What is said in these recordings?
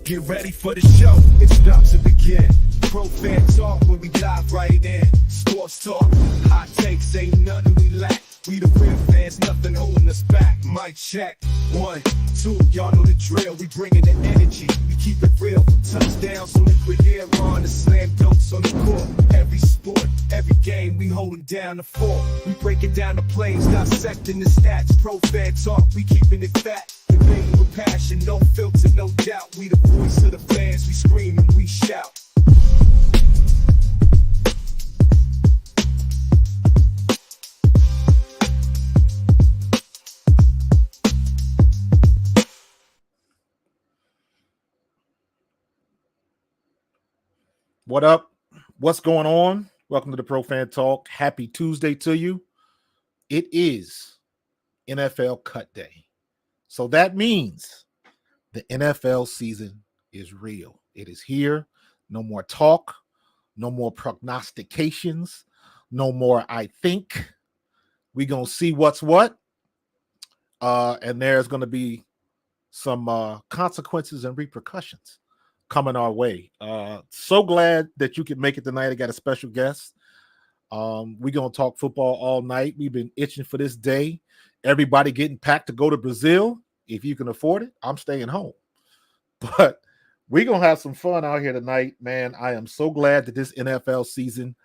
Get ready for the show. It's about to begin. Pro Fan Talk when we dive right in. Sports talk, hot takes, ain't nothing we lack. We the real fans, nothing holding us back. Mic check, 1, 2, y'all know the drill. We bringing the energy, we keep it real. Touchdowns on liquid air, on the slam dunks on the court. Every sport, every game, we holding down the fort. We breaking down the plays, dissecting the stats. Pro Fan Talk, we keeping it fat. Debating with passion, no filter, no doubt. We the voice of the fans, we scream and we shout. What up? What's going on? Welcome to the Pro Fan Talk. Happy Tuesday to you. It is NFL Cut Day. So that means the NFL season is real. It is here. No more talk. No more prognostications. No more I think. We're going to see what's what. And there's going to be some consequences and repercussions coming our way. So glad that you could make it tonight. I got a special guest. We're going to talk football all night. We've been itching for this day. Everybody getting packed to go to Brazil. If you can afford it, I'm staying home. But we're going to have some fun out here tonight, man. I am so glad that this NFL season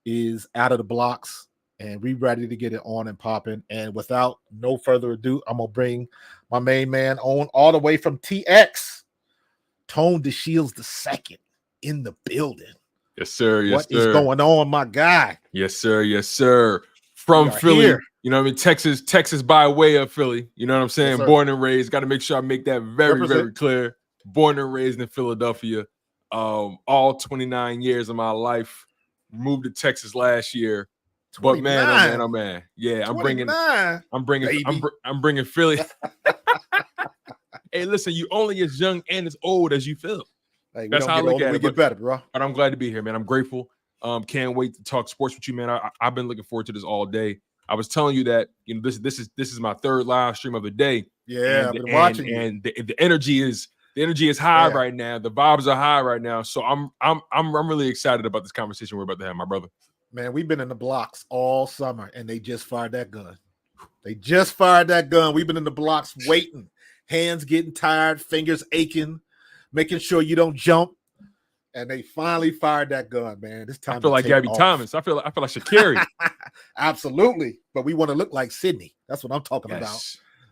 is out of the blocks and we ready to get it on and popping. And without no further ado, I'm going to bring my main man on all the way from TX. Tone DeShields II in the building. Yes, sir. Yes, what is going on, my guy? Yes, sir. Yes, sir. From Philly, here. You know what I mean? Texas by way of Philly. You know what I'm saying? Yes, born and raised. Got to make sure I make that very, Represent. very clear. Born and raised in Philadelphia. All 29 years of my life. Moved to Texas last year. 29. But man. Yeah, I'm bringing Philly. Hey, listen, you only as young and as old as you feel. Hey, that's how I look at it. We get better, bro. But I'm glad to be here, man. I'm grateful. Can't wait to talk sports with you, man. I've been looking forward to this all day. I was telling you that this is my third live stream of the day. Yeah, I've been watching you. And the energy is high right now. The vibes are high right now. So I'm really excited about this conversation we're about to have, my brother. Man, we've been in the blocks all summer, and they just fired that gun. We've been in the blocks waiting. Hands getting tired, fingers aching, making sure you don't jump. And they finally fired that gun, man. This time I feel like Gabby Thomas. I feel like Shaqiri. Absolutely. But we want to look like Sydney. That's what I'm talking about.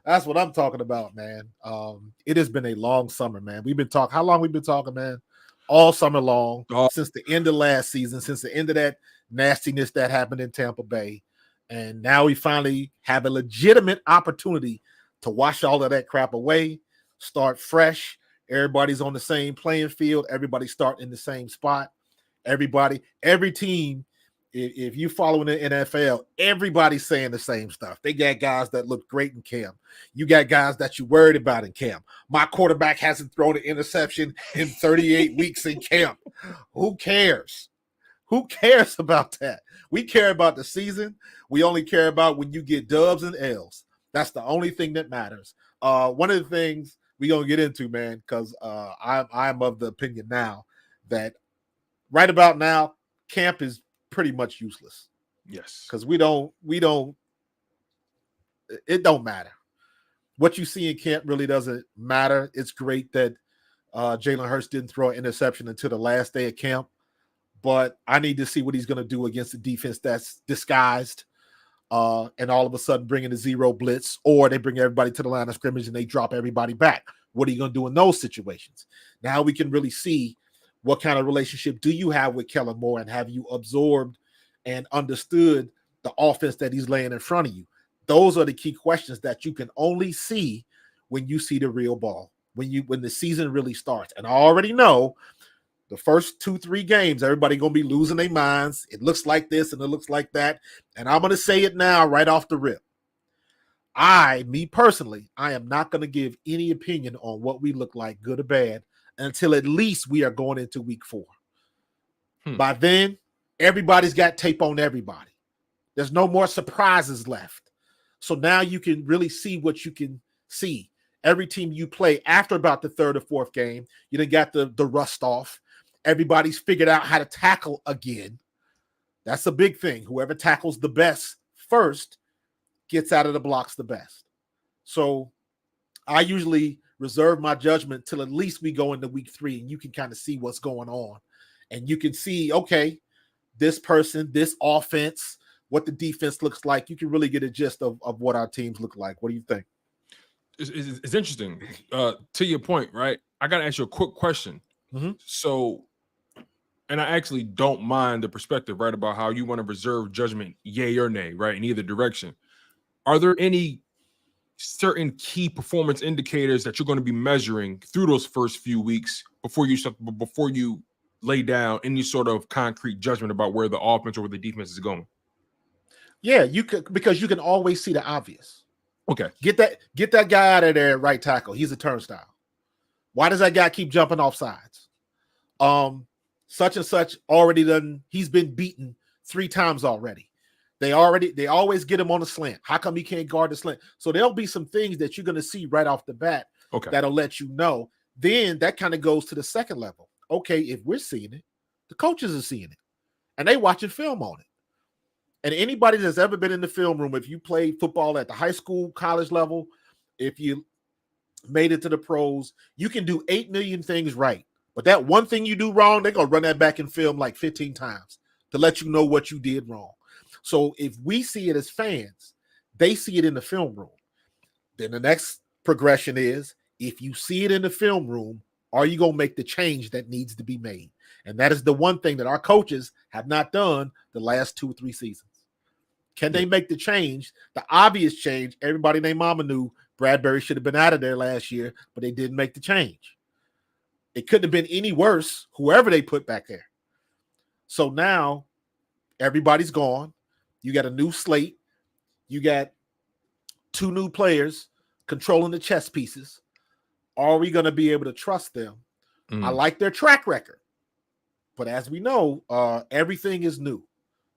That's what I'm talking about, man. It has been a long summer, man. How long we've been talking, man? All summer long, since the end of last season, since the end of that nastiness that happened in Tampa Bay. And now we finally have a legitimate opportunity to wash all of that crap away, start fresh. Everybody's on the same playing field. Everybody's starting in the same spot. Every team, if you following the NFL, everybody's saying the same stuff. They got guys that look great in camp. You got guys that you worried about in camp. My quarterback hasn't thrown an interception in 38 weeks in camp. Who cares? Who cares about that? We care about the season. We only care about when you get dubs and L's. That's the only thing that matters. One of the things we're going to get into, man, because I'm of the opinion now that right about now, camp is pretty much useless. Yes. Because it don't matter. What you see in camp really doesn't matter. It's great that Jalen Hurts didn't throw an interception until the last day of camp, but I need to see what he's going to do against the defense that's disguised. And all of a sudden bringing the zero blitz, or they bring everybody to the line of scrimmage and they drop everybody back. What are you going to do in those situations? Now we can really see what kind of relationship do you have with Kellen Moore, and have you absorbed and understood the offense that he's laying in front of you? Those are the key questions that you can only see when you see the real ball, when the season really starts. And I already know the first 2-3 games, everybody going to be losing their minds. It looks like this and it looks like that. And I'm going to say it now right off the rip. Me personally, I am not going to give any opinion on what we look like, good or bad, until at least we are going into week 4. By then, everybody's got tape on everybody. There's no more surprises left. So now you can really see what you can see. every team you play after about the third or fourth game, you done got the rust off. Everybody's figured out how to tackle again. That's a big thing. Whoever tackles the best first gets out of the blocks the best. So I usually reserve my judgment till at least we go into week 3 and you can kind of see what's going on. And you can see, okay, this person, this offense, what the defense looks like. You can really get a gist of what our teams look like. What do you think? It's interesting. To your point, right? I got to ask you a quick question. Mm-hmm. So, and I actually don't mind the perspective, right, about how you want to reserve judgment, yay or nay, right, in either direction. Are there any certain key performance indicators that you're going to be measuring through those first few weeks before you lay down any sort of concrete judgment about where the offense or where the defense is going? Yeah, you could, because you can always see the obvious. Okay. Get that guy out of there at right tackle. He's a turnstile. Why does that guy keep jumping off sides? Such and such already done. He's been beaten 3 times already. They always get him on a slant. How come he can't guard the slant? So there'll be some things that you're going to see right off the bat. Okay. That'll let you know. Then that kind of goes to the second level. Okay, if we're seeing it, the coaches are seeing it, and they watching film on it. And anybody that's ever been in the film room, if you played football at the high school, college level, if you made it to the pros, you can do 8 million things right. But that one thing you do wrong, they're going to run that back in film like 15 times to let you know what you did wrong. So if we see it as fans, they see it in the film room. Then the next progression is, if you see it in the film room, are you going to make the change that needs to be made? And that is the one thing that our coaches have not done the last 2 or 3 seasons. Can they make the change? The obvious change, everybody named Mama knew Bradberry should have been out of there last year, but they didn't make the change. It couldn't have been any worse, whoever they put back there. So now everybody's gone. You got a new slate. You got 2 new players controlling the chess pieces. Are we going to be able to trust them? I like their track record. But as we know, everything is new.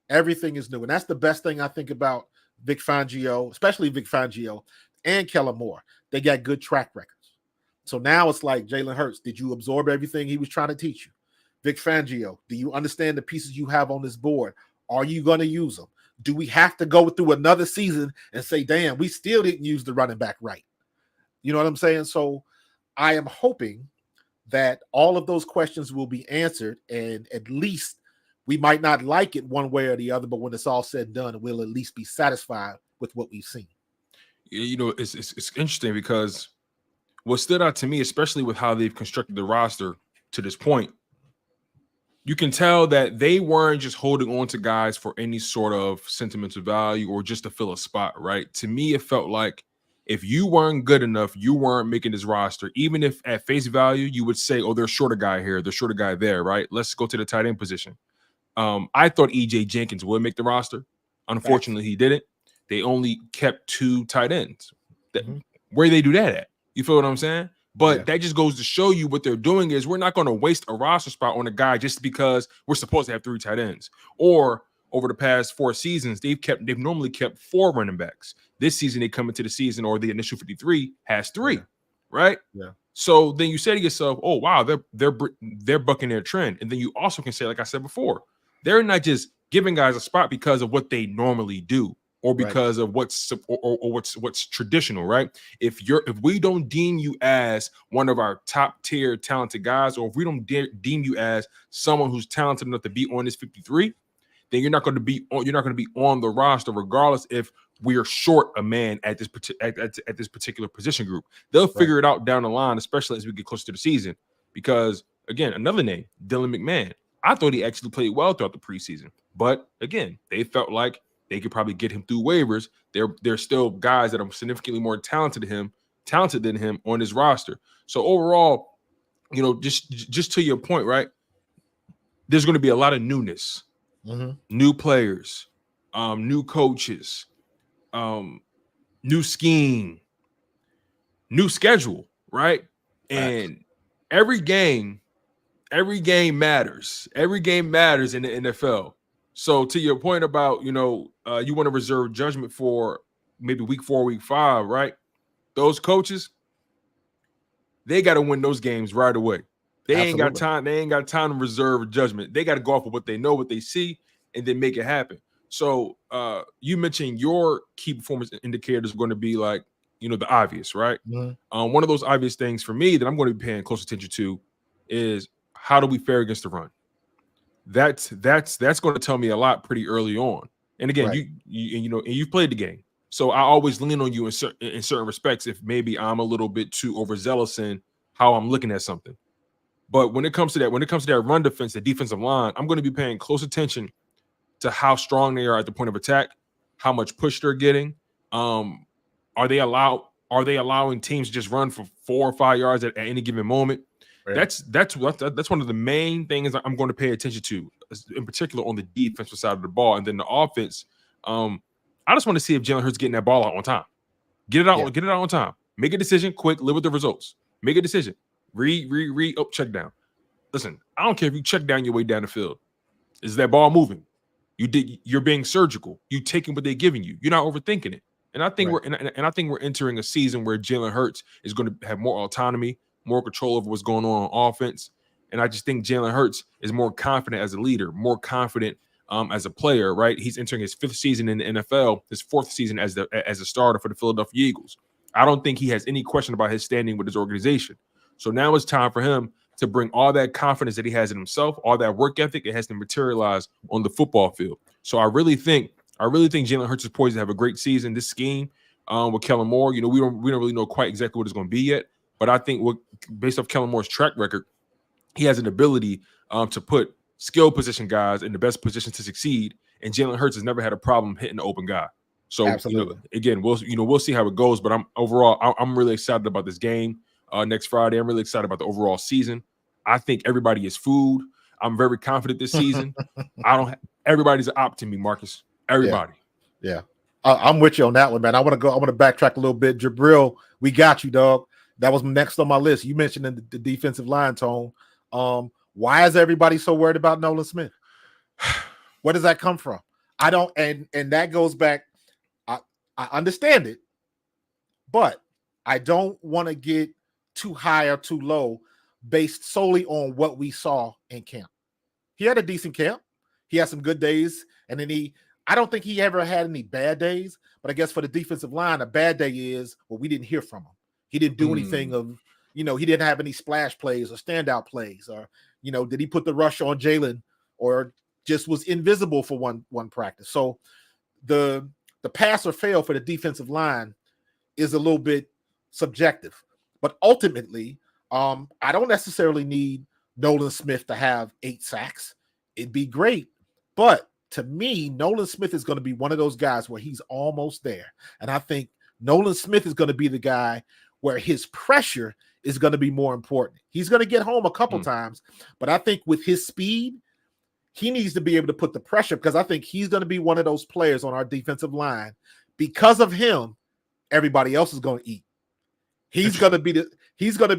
Everything is new. And that's the best thing I think about Vic Fangio, especially Vic Fangio and Kellen Moore. They got good track records. So now it's like, Jalen Hurts, did you absorb everything he was trying to teach you? Vic Fangio, do you understand the pieces you have on this board? Are you going to use them? Do we have to go through another season and say, damn, we still didn't use the running back right? You know what I'm saying? So I am hoping that all of those questions will be answered, and at least we might not like it one way or the other, but when it's all said and done, we'll at least be satisfied with what we've seen. You know, it's interesting because what stood out to me, especially with how they've constructed the roster to this point, you can tell that they weren't just holding on to guys for any sort of sentimental value or just to fill a spot, right? To me, it felt like if you weren't good enough, you weren't making this roster. Even if at face value, you would say, oh, there's a shorter guy here, there's a shorter guy there, right? Let's go to the tight end position. I thought E.J. Jenkins would make the roster. Unfortunately, he didn't. They only kept 2 tight ends. Where do they do that at? You feel what I'm saying? But that just goes to show you what they're doing is we're not going to waste a roster spot on a guy just because we're supposed to have 3 tight ends. Or over the past 4 seasons, they've normally kept 4 running backs. This season, they come into the season, or the initial 53 has 3, right? Yeah. So then you say to yourself, "Oh wow, they're bucking their trend." And then you also can say, like I said before, they're not just giving guys a spot because of what they normally do, or because of what's traditional, right? If we don't deem you as one of our top tier talented guys, or if we don't deem you as someone who's talented enough to be on this 53, then you're not going to be on the roster, regardless if we are short a man at this particular position group. They'll figure it out down the line, especially as we get closer to the season. Because again, another name, Dylan McMahon. I thought he actually played well throughout the preseason, but again, they felt like they could probably get him through waivers. There's still guys that are significantly more talented than him on his roster. So overall, you know, just to your point, right? There's going to be a lot of newness, new players, new coaches, new scheme, new schedule, right? And every game matters. Every game matters in the NFL. So to your point about, you know, you want to reserve judgment for maybe week 4, week 5, right? Those coaches, they got to win those games right away. They ain't got Absolutely. time. They ain't got time to reserve judgment. They got to go off of what they know, what they see, and then make it happen. So you mentioned your key performance indicators are going to be like, the obvious, right? Mhm. One of those obvious things for me that I'm going to be paying close attention to is how do we fare against the run? That's going to tell me a lot pretty early on. And again, Right. you've played the game, so I always lean on you in certain respects if maybe I'm a little bit too overzealous in how I'm looking at something. But when it comes to that run defense, the defensive line, I'm going to be paying close attention to how strong they are at the point of attack, how much push they're getting. Are they allowing teams to just run for 4 or 5 yards at any given moment? Right. That's one of the main things I'm going to pay attention to, in particular on the defensive side of the ball. And then the offense, I just want to see if Jalen Hurts getting that ball out on time. Get it out on time. Make a decision quick, live with the results. Make a decision. Read, check down. Listen, I don't care if you check down your way down the field. Is that ball moving? You're being surgical. You taking what they're giving you. You're not overthinking it. And I think we're entering a season where Jalen Hurts is going to have more autonomy, more control over what's going on offense. And I just think Jalen Hurts is more confident as a leader, more confident as a player, right? He's entering his 5th season in the NFL, his 4th season as a starter for the Philadelphia Eagles. I don't think he has any question about his standing with his organization. So now it's time for him to bring all that confidence that he has in himself, all that work ethic, it has to materialize on the football field. So I really think Jalen Hurts is poised to have a great season. This scheme with Kellen Moore, we don't really know quite exactly what it's going to be yet. But I think based off Kellen Moore's track record, he has an ability to put skill position guys in the best position to succeed. And Jalen Hurts has never had a problem hitting the open guy. So again, we'll see how it goes. But I'm really excited about this game next Friday. I'm really excited about the overall season. I think everybody is food. I'm very confident this season. Everybody's an op to me, Marcus. Everybody. Yeah. I'm with you on that one, man. I want to backtrack a little bit. Jabril, we got you, dog. That was next on my list. You mentioned in the defensive line, Tone. Why is everybody so worried about Nolan Smith? Where does that come from? I don't, and that goes back. I understand it, but I don't want to get too high or too low based solely on what we saw in camp. He had a decent camp. He had some good days, and then I don't think he ever had any bad days, but I guess for the defensive line, a bad day is, we didn't hear from him. He didn't do anything of, he didn't have any splash plays or standout plays, or, did he put the rush on Jalen, or just was invisible for one practice? So the pass or fail for the defensive line is a little bit subjective, but ultimately, I don't necessarily need Nolan Smith to have 8 sacks. It'd be great, but to me, Nolan Smith is going to be one of those guys where he's almost there. And I think Nolan Smith is going to be the guy where his pressure is going to be more important. He's going to get home a couple times, but I think with his speed, he needs to be able to put the pressure, because I think he's going to be one of those players on our defensive line. Because of him, everybody else is going to eat. He's going to be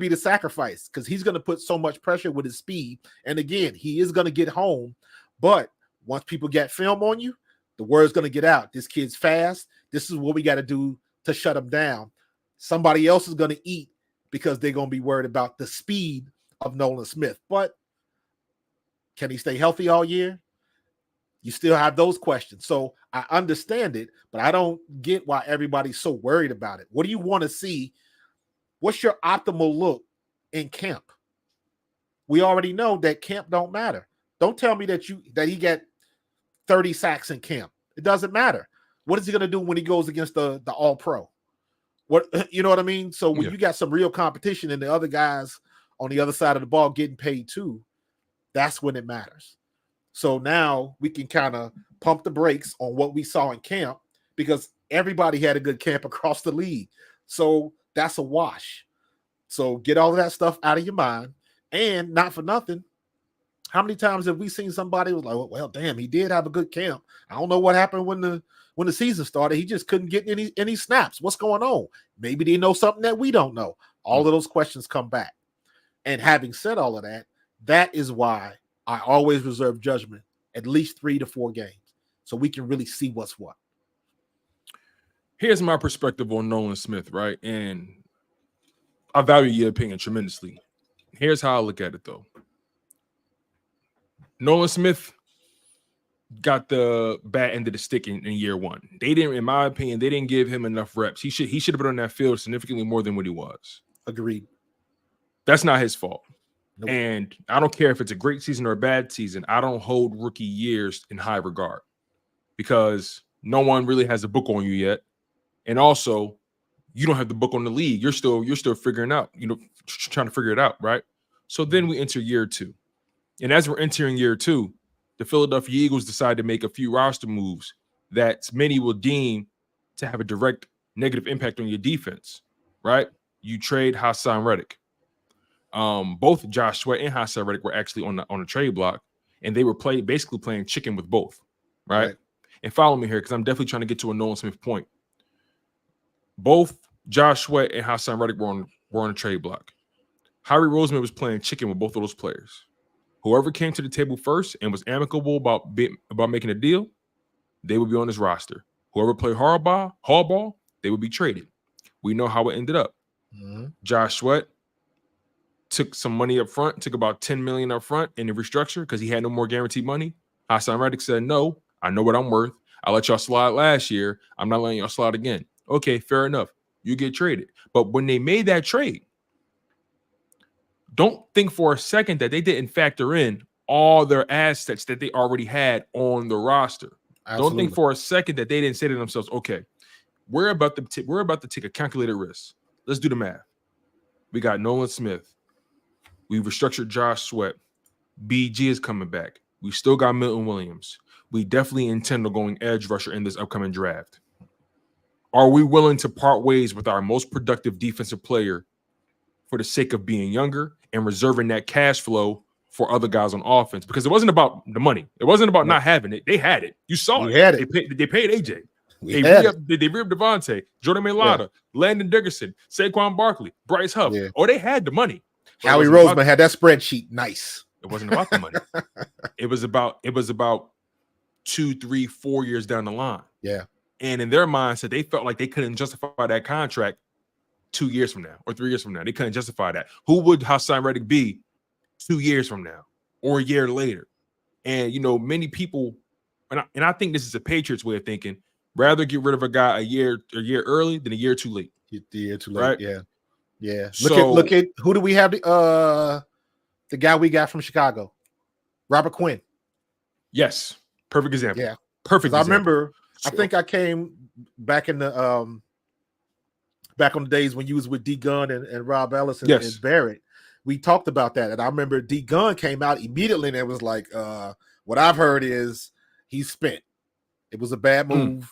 the sacrifice, because he's going to put so much pressure with his speed. And again, he is going to get home, but once people get film on you, the word's going to get out. This kid's fast. This is what we got to do to shut him down. Somebody else is going to eat because they're going to be worried about the speed of Nolan Smith. But can he stay healthy all year? You still have those questions. So I understand it, but I don't get why everybody's so worried about it. What do you want to see? What's your optimal look in camp? We already know that camp don't matter. Don't tell me that he got 30 sacks in camp. It doesn't matter. What is he going to do when he goes against the All-Pro? What, you know what I mean? So when you got some real competition and the other guys on the other side of the ball getting paid too, that's when it matters. So now we can kind of pump the brakes on what we saw in camp, because everybody had a good camp across the league. So that's a wash. So get all of that stuff out of your mind. And not for nothing, how many times have we seen somebody was like, well, damn, he did have a good camp. I don't know what happened when the season started. He just couldn't get any snaps. What's going on? Maybe they know something that we don't know. All of those questions come back. And having said all of that, that is why I always reserve judgment at least 3 to 4 games, so we can really see what's what. Here's my perspective on Nolan Smith, right? And I value your opinion tremendously. Here's how I look at it, though. Nolan Smith got the bad end of the stick in year one. They didn't, in my opinion, they didn't give him enough reps. He should have been on that field significantly more than what he was. Agreed. That's not his fault. Nope. And I don't care if it's a great season or a bad season. I don't hold rookie years in high regard because no one really has a book on you yet. And also, you don't have the book on the league. You're still figuring out, trying to figure it out, right? So then we enter year two. And as we're entering year two, the Philadelphia Eagles decide to make a few roster moves that many will deem to have a direct negative impact on your defense, right? You trade Hassan Reddick. Both Josh Sweat and Hassan Reddick were actually on the trade block, and they were basically playing chicken with both, right? And follow me here because I'm definitely trying to get to a Nolan Smith point. Both Josh Sweat and Hassan Reddick were on the trade block. Howie Roseman was playing chicken with both of those players. Whoever came to the table first and was amicable about making a deal, they would be on his roster. Whoever played hardball, they would be traded. We know how it ended up. Mm-hmm. Josh Sweat took some money up front, took about $10 million up front in the restructure because he had no more guaranteed money. Hassan Reddick said, no, I know what I'm worth. I let y'all slide last year. I'm not letting y'all slide again. Okay, fair enough. You get traded. But when they made that trade, don't think for a second that they didn't factor in all their assets that they already had on the roster. Absolutely. Don't think for a second that they didn't say to themselves, okay, we're about to take a calculated risk. Let's do the math. We got Nolan Smith. We restructured Josh Sweat. BG is coming back. We still got Milton Williams. We definitely intend on going edge rusher in this upcoming draft. Are we willing to part ways with our most productive defensive player for the sake of being younger and reserving that cash flow for other guys on offense? Because it wasn't about the money. It wasn't about not having it. They had it. You saw it. Had it. They paid AJ. They re-upped Devontae, Jordan Mailata, Landon Dickerson, Saquon Barkley, Bryce Huff. Yeah. Oh, they had the money. Howie Roseman had that spreadsheet. Nice. It wasn't about the money. It was about 2, 3, 4 years down the line. Yeah. And in their mindset, they felt like they couldn't justify that contract 2 years from now or 3 years from now. They couldn't justify that. Who would Hassan Reddick be 2 years from now or a year later? And, many people, and I think this is a Patriots way of thinking, rather get rid of a guy a year early than a year too late. The year too late, right? Yeah. Yeah. So, look at who do we have? The guy we got from Chicago, Robert Quinn. Yes. Perfect example. Yeah. Perfect example. I remember, I think I came back in the back on the days when you was with D Gunn and Rob Ellis and Barrett. We talked about that. And I remember D Gunn came out immediately and it was like, what I've heard is he's spent. It was a bad move.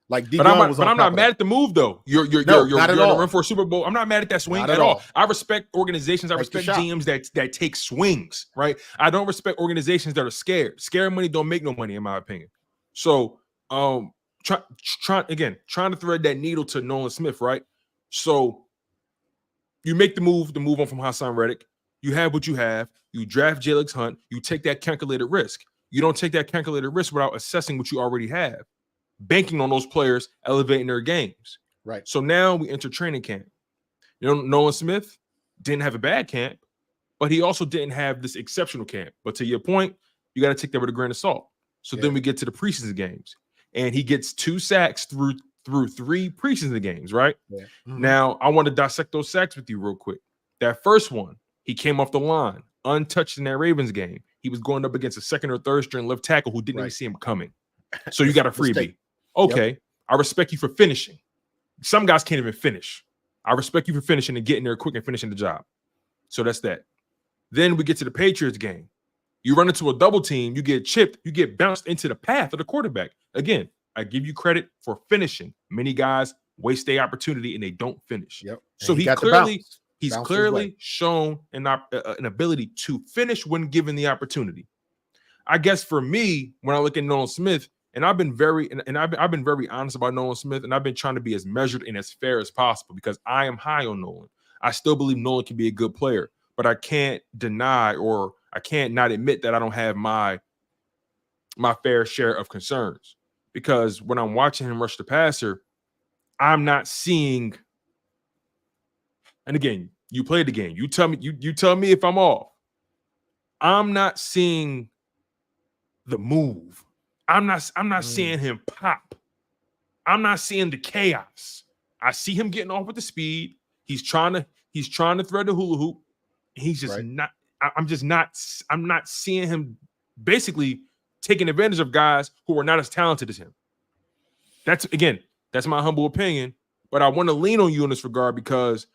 Like D Gunn was on I'm not mad at the move though. You're on the run for a Super Bowl. I'm not mad at that swing at all. I respect organizations. I respect GMs that take swings, right? I don't respect organizations that are scared. Scary money don't make no money, in my opinion. So trying to thread that needle to Nolan Smith, right? So you make the move on from Hassan Reddick. You have what you have. You draft Jalyx Hunt. You take that calculated risk. You don't take that calculated risk without assessing what you already have, banking on those players elevating their games. Right. So now we enter training camp. Nolan Smith didn't have a bad camp, but he also didn't have this exceptional camp. But to your point, you got to take that with a grain of salt. So then we get to the preseason games, and he gets 2 sacks through 3 preseason games, right? Yeah. Mm-hmm. Now, I want to dissect those sacks with you real quick. That first one, he came off the line, untouched in that Ravens game. He was going up against a second or third string left tackle who didn't even see him coming. So you got a freebie. Okay, yep. I respect you for finishing. Some guys can't even finish. I respect you for finishing and getting there quick and finishing the job. So that's that. Then we get to the Patriots game. You run into a double team, you get chipped, you get bounced into the path of the quarterback. Again, I give you credit for finishing. Many guys waste their opportunity and they don't finish. Yep. So he's clearly shown an ability to finish when given the opportunity. I guess for me, when I look at Nolan Smith, and I've been very honest about Nolan Smith, and I've been trying to be as measured and as fair as possible because I am high on Nolan. I still believe Nolan can be a good player, but I can't deny or I can't not admit that I don't have my fair share of concerns. Because when I'm watching him rush the passer, I'm not seeing and again, you played the game. You tell me if I'm off. I'm not seeing the move. I'm not seeing him pop. I'm not seeing the chaos. I see him getting off with the speed. He's trying to thread the hula hoop. He's just not. I'm not seeing him basically taking advantage of guys who are not as talented as him. That's my humble opinion, but I want to lean on you in this regard because,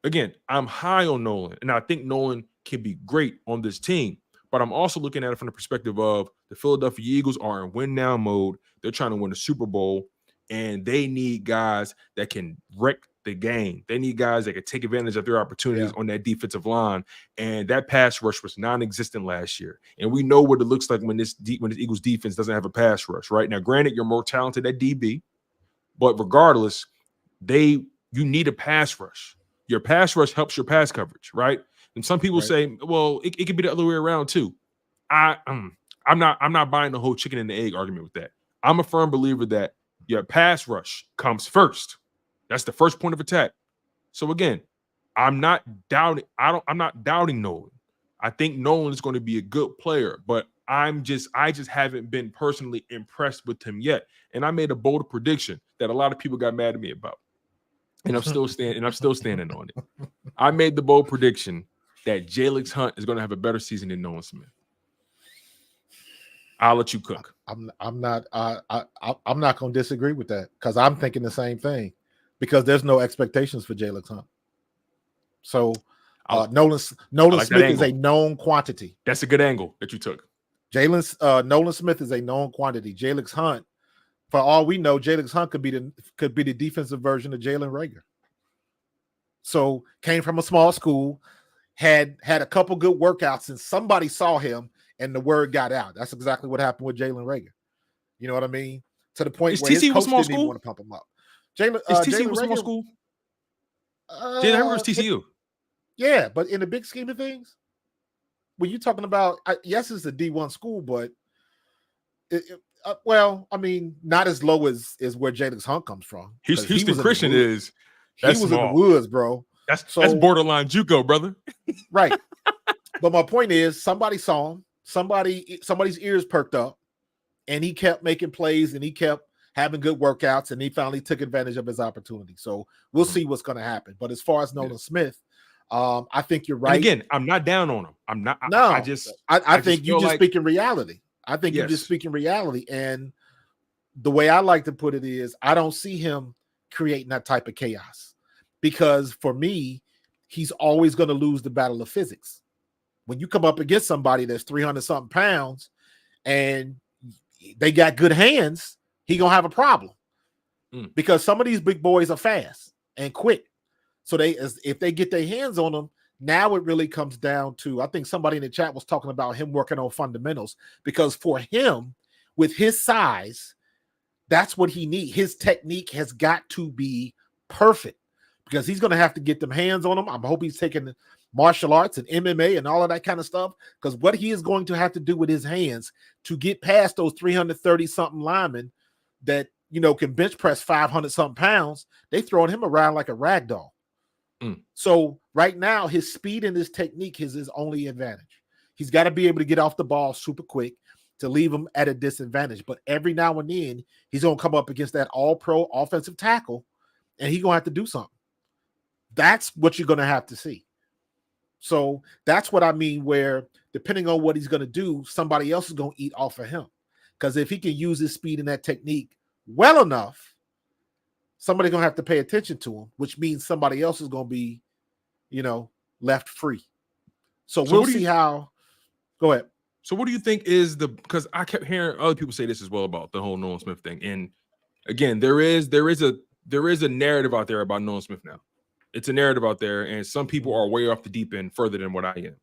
again, I'm high on Nolan, and I think Nolan can be great on this team. But I'm also looking at it from the perspective of the Philadelphia Eagles are in win now mode. They're trying to win the Super Bowl, and they need guys that can wreck the game. They need guys that can take advantage of their opportunities on that defensive line. And that pass rush was non-existent last year. And we know what it looks like when this Eagles defense doesn't have a pass rush, right? Now, granted, you're more talented at DB, but regardless, you need a pass rush. Your pass rush helps your pass coverage, right? And some people say, well, it could be the other way around too. I'm not buying the whole chicken and the egg argument with that. I'm a firm believer that your pass rush comes first. That's the first point of attack. So again, I'm not doubting Nolan. I think Nolan is going to be a good player, but I just haven't been personally impressed with him yet. And I made a bold prediction that a lot of people got mad at me about. And I'm still standing on it. I made the bold prediction that Jalyx Hunt is going to have a better season than Nolan Smith. I'll let you cook. I'm not going to disagree with that because I'm thinking the same thing because there's no expectations for Jalyx Hunt. So Nolan Smith is a known quantity. That's a good angle that you took. Nolan Smith is a known quantity. Jalyx Hunt, for all we know, Jalyx Hunt could be the defensive version of Jalen Reagor. So came from a small school, had a couple good workouts, and somebody saw him, and the word got out. That's exactly what happened with Jalen Reagor. You know what I mean? To the point where his coach didn't even want to pump him up. Is TCU a small school? Jalen Reagor is TCU. Yeah, but in the big scheme of things, when you're talking about, yes, it's a D1 school, but not as low as where Jalyx Hunt comes from. Houston Christian is. He was in the woods, bro. That's borderline JUCO, brother. Right. But my point is, somebody saw him. Somebody's ears perked up, and he kept making plays, and he kept having good workouts, and he finally took advantage of his opportunity. So we'll see what's going to happen. But as far as Nolan Smith, I think you're right. And again, I'm not down on him. I'm not. No, I think you're just speaking reality. I think Yes. you're just speaking reality. And the way I like to put it is, I don't see him creating that type of chaos because for me, he's always going to lose the battle of physics. When you come up against somebody that's 300 something pounds and they got good hands, he going to have a problem because some of these big boys are fast and quick. So if they get their hands on them, now it really comes down to, I think somebody in the chat was talking about him working on fundamentals because for him, with his size, that's what he needs. His technique has got to be perfect because he's going to have to get them hands on them. I hope he's taking martial arts and MMA and all of that kind of stuff because what he is going to have to do with his hands to get past those 330-something linemen that, can bench press 500-something pounds, they throwing him around like a rag doll. So right now, his speed and his technique is his only advantage. He's got to be able to get off the ball super quick to leave him at a disadvantage. But every now and then, he's going to come up against that all-pro offensive tackle, and he's going to have to do something. That's what you're going to have to see. So that's what I mean, where depending on what he's going to do, somebody else is going to eat off of him. Because if he can use his speed and that technique well enough, somebody's going to have to pay attention to him, which means somebody else is going to be, left free. So we'll see how. Go ahead. So what do you think is because I kept hearing other people say this as well about the whole Nolan Smith thing. And again, there is a narrative out there about Nolan Smith now. It's a narrative out there, and some people are way off the deep end further than what I am.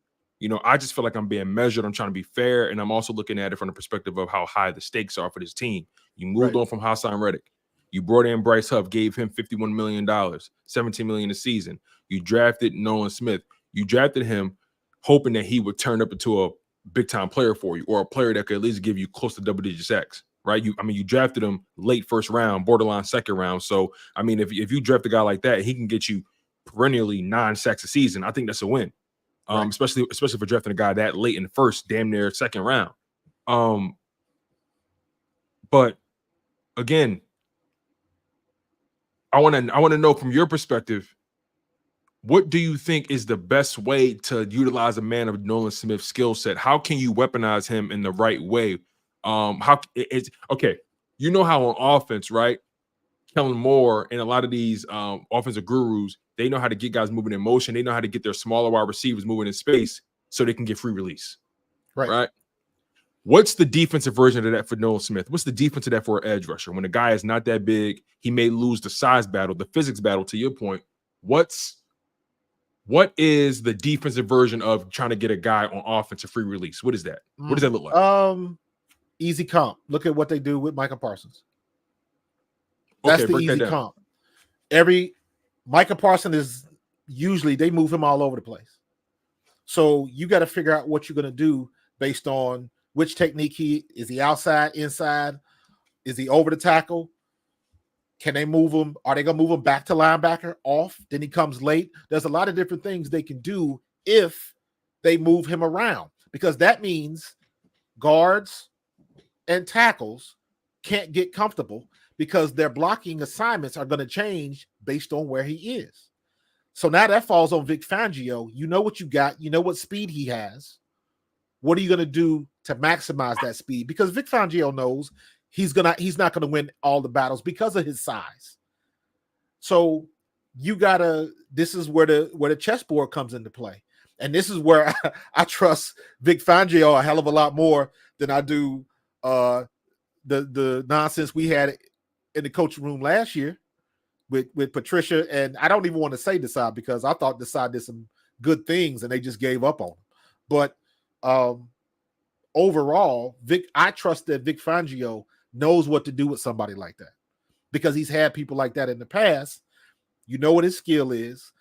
I just feel like I'm being measured. I'm trying to be fair, and I'm also looking at it from the perspective of how high the stakes are for this team. You moved on from Hassan Reddick. You brought in Bryce Huff, gave him $51 million, $17 million a season. You drafted Nolan Smith. You drafted him hoping that he would turn up into a big-time player for you or a player that could at least give you close to double-digit sacks, right? You drafted him late first round, borderline second round. So, if you draft a guy like that, he can get you perennially 9 sacks a season, I think that's a win. Right. Especially for drafting a guy that late in the first, damn near second round. But again, I want to know from your perspective, what do you think is the best way to utilize a man of Nolan Smith's skill set? How can you weaponize him in the right way? How it's okay. You know how on offense, right? Kellen Moore and a lot of these offensive gurus, they know how to get guys moving in motion. They know how to get their smaller wide receivers moving in space so they can get free release. Right? What's the defensive version of that for Nolan Smith? What's the defense of that for an edge rusher? When a guy is not that big, he may lose the size battle, the physics battle, to your point. What is the defensive version of trying to get a guy on offense a free release? What is that? What does that look like? Easy comp. Look at what they do with Micah Parsons. That's Okay, the easy comp. Micah Parsons is usually they move him all over the place. So you got to figure out what you're going to do based on which technique is he outside, inside, is he over the tackle? Can they move him? Are they going to move him back to linebacker off? Then he comes late. There's a lot of different things they can do if they move him around, because that means guards and tackles can't get comfortable because their blocking assignments are going to change based on where he is. So now that falls on Vic Fangio. You know what you got. You know what speed he has. What are you going to do to maximize that speed? Because Vic Fangio knows he's not going to win all the battles because of his size. So you gotta. This is where the chessboard comes into play, and this is where I trust Vic Fangio a hell of a lot more than I do the nonsense we had in the coaching room last year with Patricia. And I don't even want to say Desai because I thought Desai did some good things and they just gave up on him. But overall, I trust that Vic Fangio knows what to do with somebody like that because he's had people like that in the past. You know what his skill is.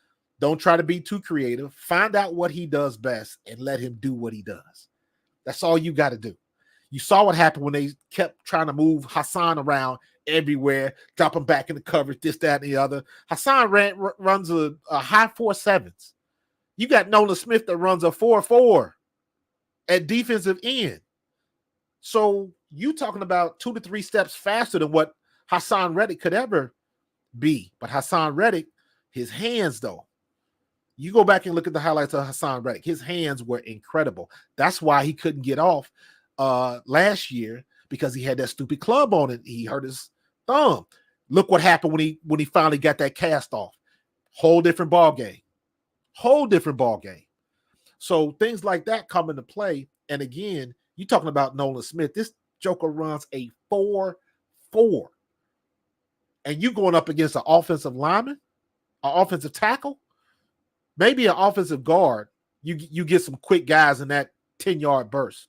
Don't try to be too creative. Find out what he does best and let him do what he does. That's all you got to do. You saw what happened when they kept trying to move Hassan around everywhere, drop him back in the coverage, this, that, and the other. Hassan runs a high 4.7s. You got Nolan Smith that runs a 4.4 at defensive end. So you talking about 2 to 3 steps faster than what Hassan Reddick could ever be. But Hassan Reddick, his hands, though, you go back and look at the highlights of Hassan Reddick. His hands were incredible. That's why he couldn't get off last year, because he had that stupid club on it. He hurt his thumb. Look what happened when he finally got that cast off. Whole different ball game. So things like that come into play. And again, you talking about Nolan Smith. This joker runs a 4.4. And you going up against an offensive lineman, an offensive tackle, maybe an offensive guard. You get some quick guys in that 10-yard burst.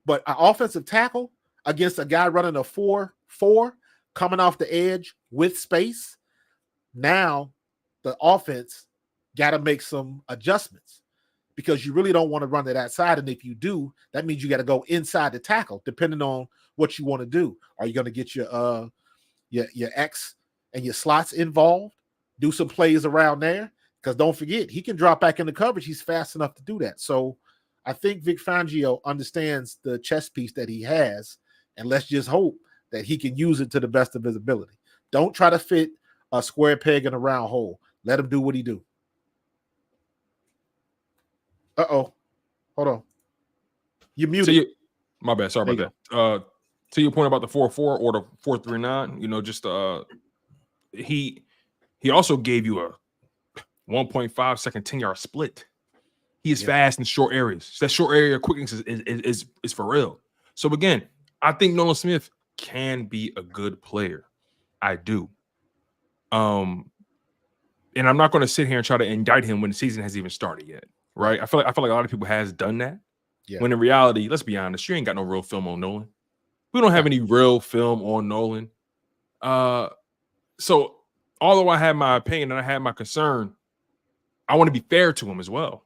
But an offensive tackle against a guy running a 4.4 coming off the edge with space, now the offense got to make some adjustments because you really don't want to run to that side. And if you do, that means you got to go inside the tackle, depending on what you want to do. Are you going to get your X and your slots involved? Do some plays around there? Because don't forget, he can drop back in the coverage. He's fast enough to do that. So I think Vic Fangio understands the chess piece that he has, and let's just hope that he can use it to the best of his ability. Don't try to fit a square peg in a round hole. Let him do what he do. Uh-oh. Hold on. You're muted. My bad. Sorry about that. To your point about the 4.4 or the 4.39, just he also gave you a 1.5 second 10-yard split. He is fast in short areas. That short area quickness is for real. So again, I think Nolan Smith can be a good player. I do. And I'm not going to sit here and try to indict him when the season hasn't even started yet. Right? I feel like a lot of people has done that. Yeah. When in reality, let's be honest, you ain't got no real film on Nolan. We don't have any real film on Nolan. So although I have my opinion and I have my concern, I want to be fair to him as well.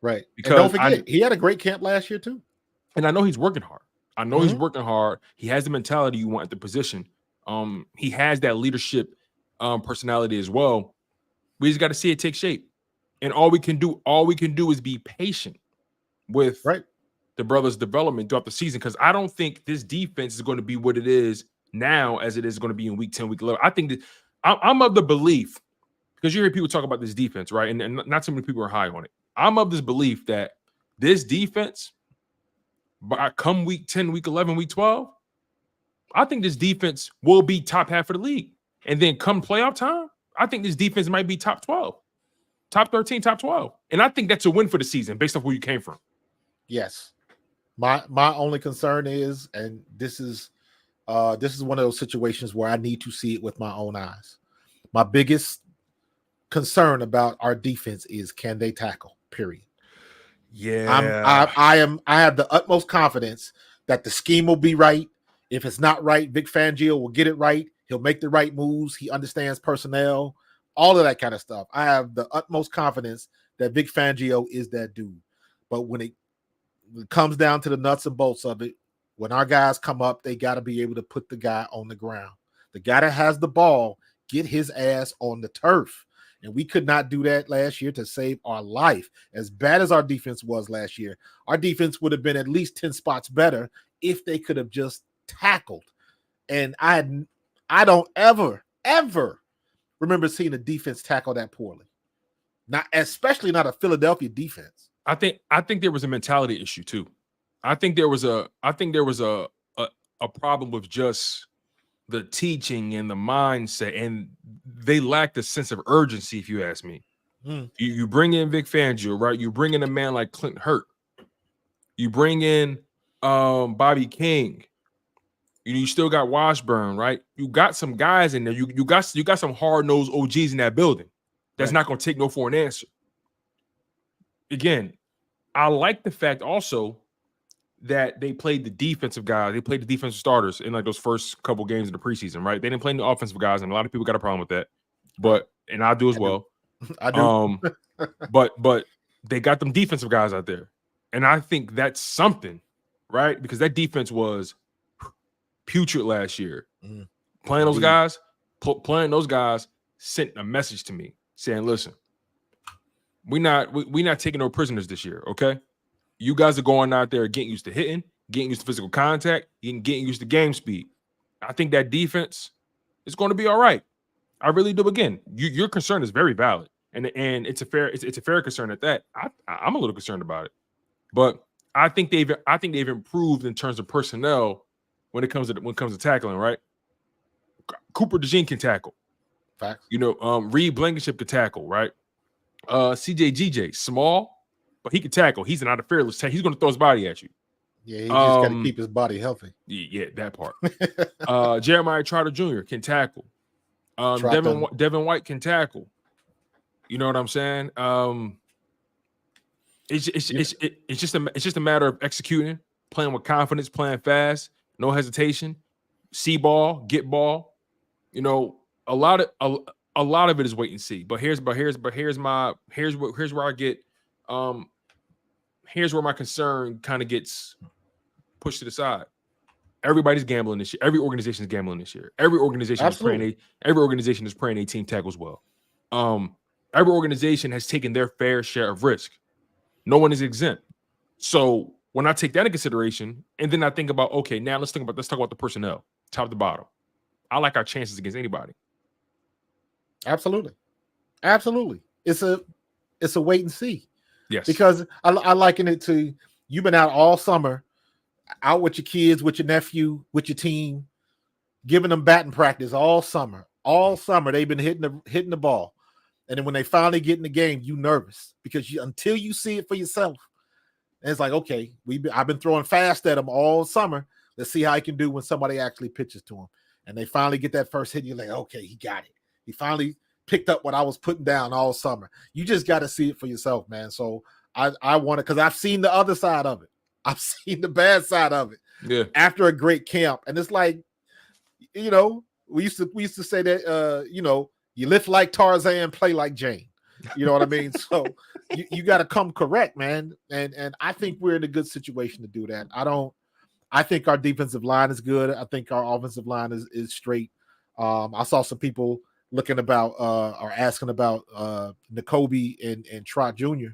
Right. Because and don't forget, he had a great camp last year too. And I know he's working hard. He's working hard. He has the mentality you want at the position. He has that leadership personality as well. We just got to see it take shape. And all we can do is be patient with the brothers' development throughout the season, because I don't think this defense is going to be what it is now as it is going to be in week 10, week 11. I think that I'm of the belief, because you hear people talk about this defense, right? And not so many people are high on it. I'm of this belief that this defense, by come week 10, week 11, week 12, I think this defense will be top half of the league. And then come playoff time, I think this defense might be top 12, top 13, top 12. And I think that's a win for the season based off where you came from. Yes. My only concern is, and this is one of those situations where I need to see it with my own eyes. My biggest concern about our defense is, can they tackle? Period. Yeah. I have the utmost confidence that the scheme will be right. If it's not right, Vic Fangio will get it right. He'll make the right moves. He understands personnel, all of that kind of stuff. I have the utmost confidence that Vic Fangio is that dude. But when it comes down to the nuts and bolts of it, when our guys come up, they got to be able to put the guy on the ground. The guy that has the ball, get his ass on the turf. And we could not do that last year to save our life. As bad as our defense was last year, our defense would have been at least 10 spots better if they could have just tackled. And I don't ever remember seeing a defense tackle that poorly. Especially not a Philadelphia defense. I think there was a mentality issue too. I think there was a problem with just the teaching and the mindset, and they lacked a sense of urgency, if you ask me. You bring in Vic Fangio, right? You bring in a man like Clint Hurt. You bring in Bobby King. You still got Washburn, right? You got some guys in there. You got some hard-nosed OGs in that building that's not going to take no for an answer. Again, I like the fact also that they played the defensive guys. They played the defensive starters in like those first couple games of the preseason, right? They didn't play the offensive guys, and a lot of people got a problem with that. And I do as well. I do. But they got them defensive guys out there. And I think that's something, right? Because that defense was putrid last year. Playing those guys sent a message to me saying, listen, we're not taking no prisoners this year, okay? You guys are going out there getting used to hitting, getting used to physical contact, and getting used to game speed. I think that defense is going to be all right. I really do. Again, your concern is very valid, and it's a fair concern at that. I'm a little concerned about it, but I think they've improved in terms of personnel when it comes to tackling. Right, Cooper DeJean can tackle. Facts. Reed Blankenship can tackle. Right, CJ small. But he can tackle. He's not a fearless tackle. He's going to throw his body at you. Yeah, he just got to keep his body healthy. Yeah, that part. Jeremiah Trotter Jr. can tackle. Devin White can tackle. You know what I'm saying? It's just a matter of executing, playing with confidence, playing fast, no hesitation, see ball, get ball. A lot of it is wait and see. But here's where I get. Here's where my concern kind of gets pushed to the side. Everybody's gambling this year. Every organization is gambling this year. Every organization is praying a team tackles well. Every organization has taken their fair share of risk. No one is exempt. So when I take that into consideration, and then I think about, okay, now let's talk about the personnel, top to bottom. I like our chances against anybody. Absolutely. It's a wait and see. Yes. Because I liken it to, you've been out all summer, out with your kids, with your nephew, with your team, giving them batting practice all summer. All summer they've been hitting the ball. And then when they finally get in the game, you nervous because until you see it for yourself. And it's like, okay, I've been throwing fast at them all summer. Let's see how he can do when somebody actually pitches to him. And they finally get that first hit, and you're like, okay, he got it. He finally picked up what I was putting down all summer. You just got to see it for yourself, man. So I want to, because I've seen the other side of it. I've seen the bad side of it. Yeah. After a great camp, and it's like, we used to say that, you lift like Tarzan, play like Jane. You know what I mean? So you got to come correct, man. And I think we're in a good situation to do that. I think our defensive line is good. I think our offensive line is straight. I saw some people looking about or asking about Nakobe and Trot Jr.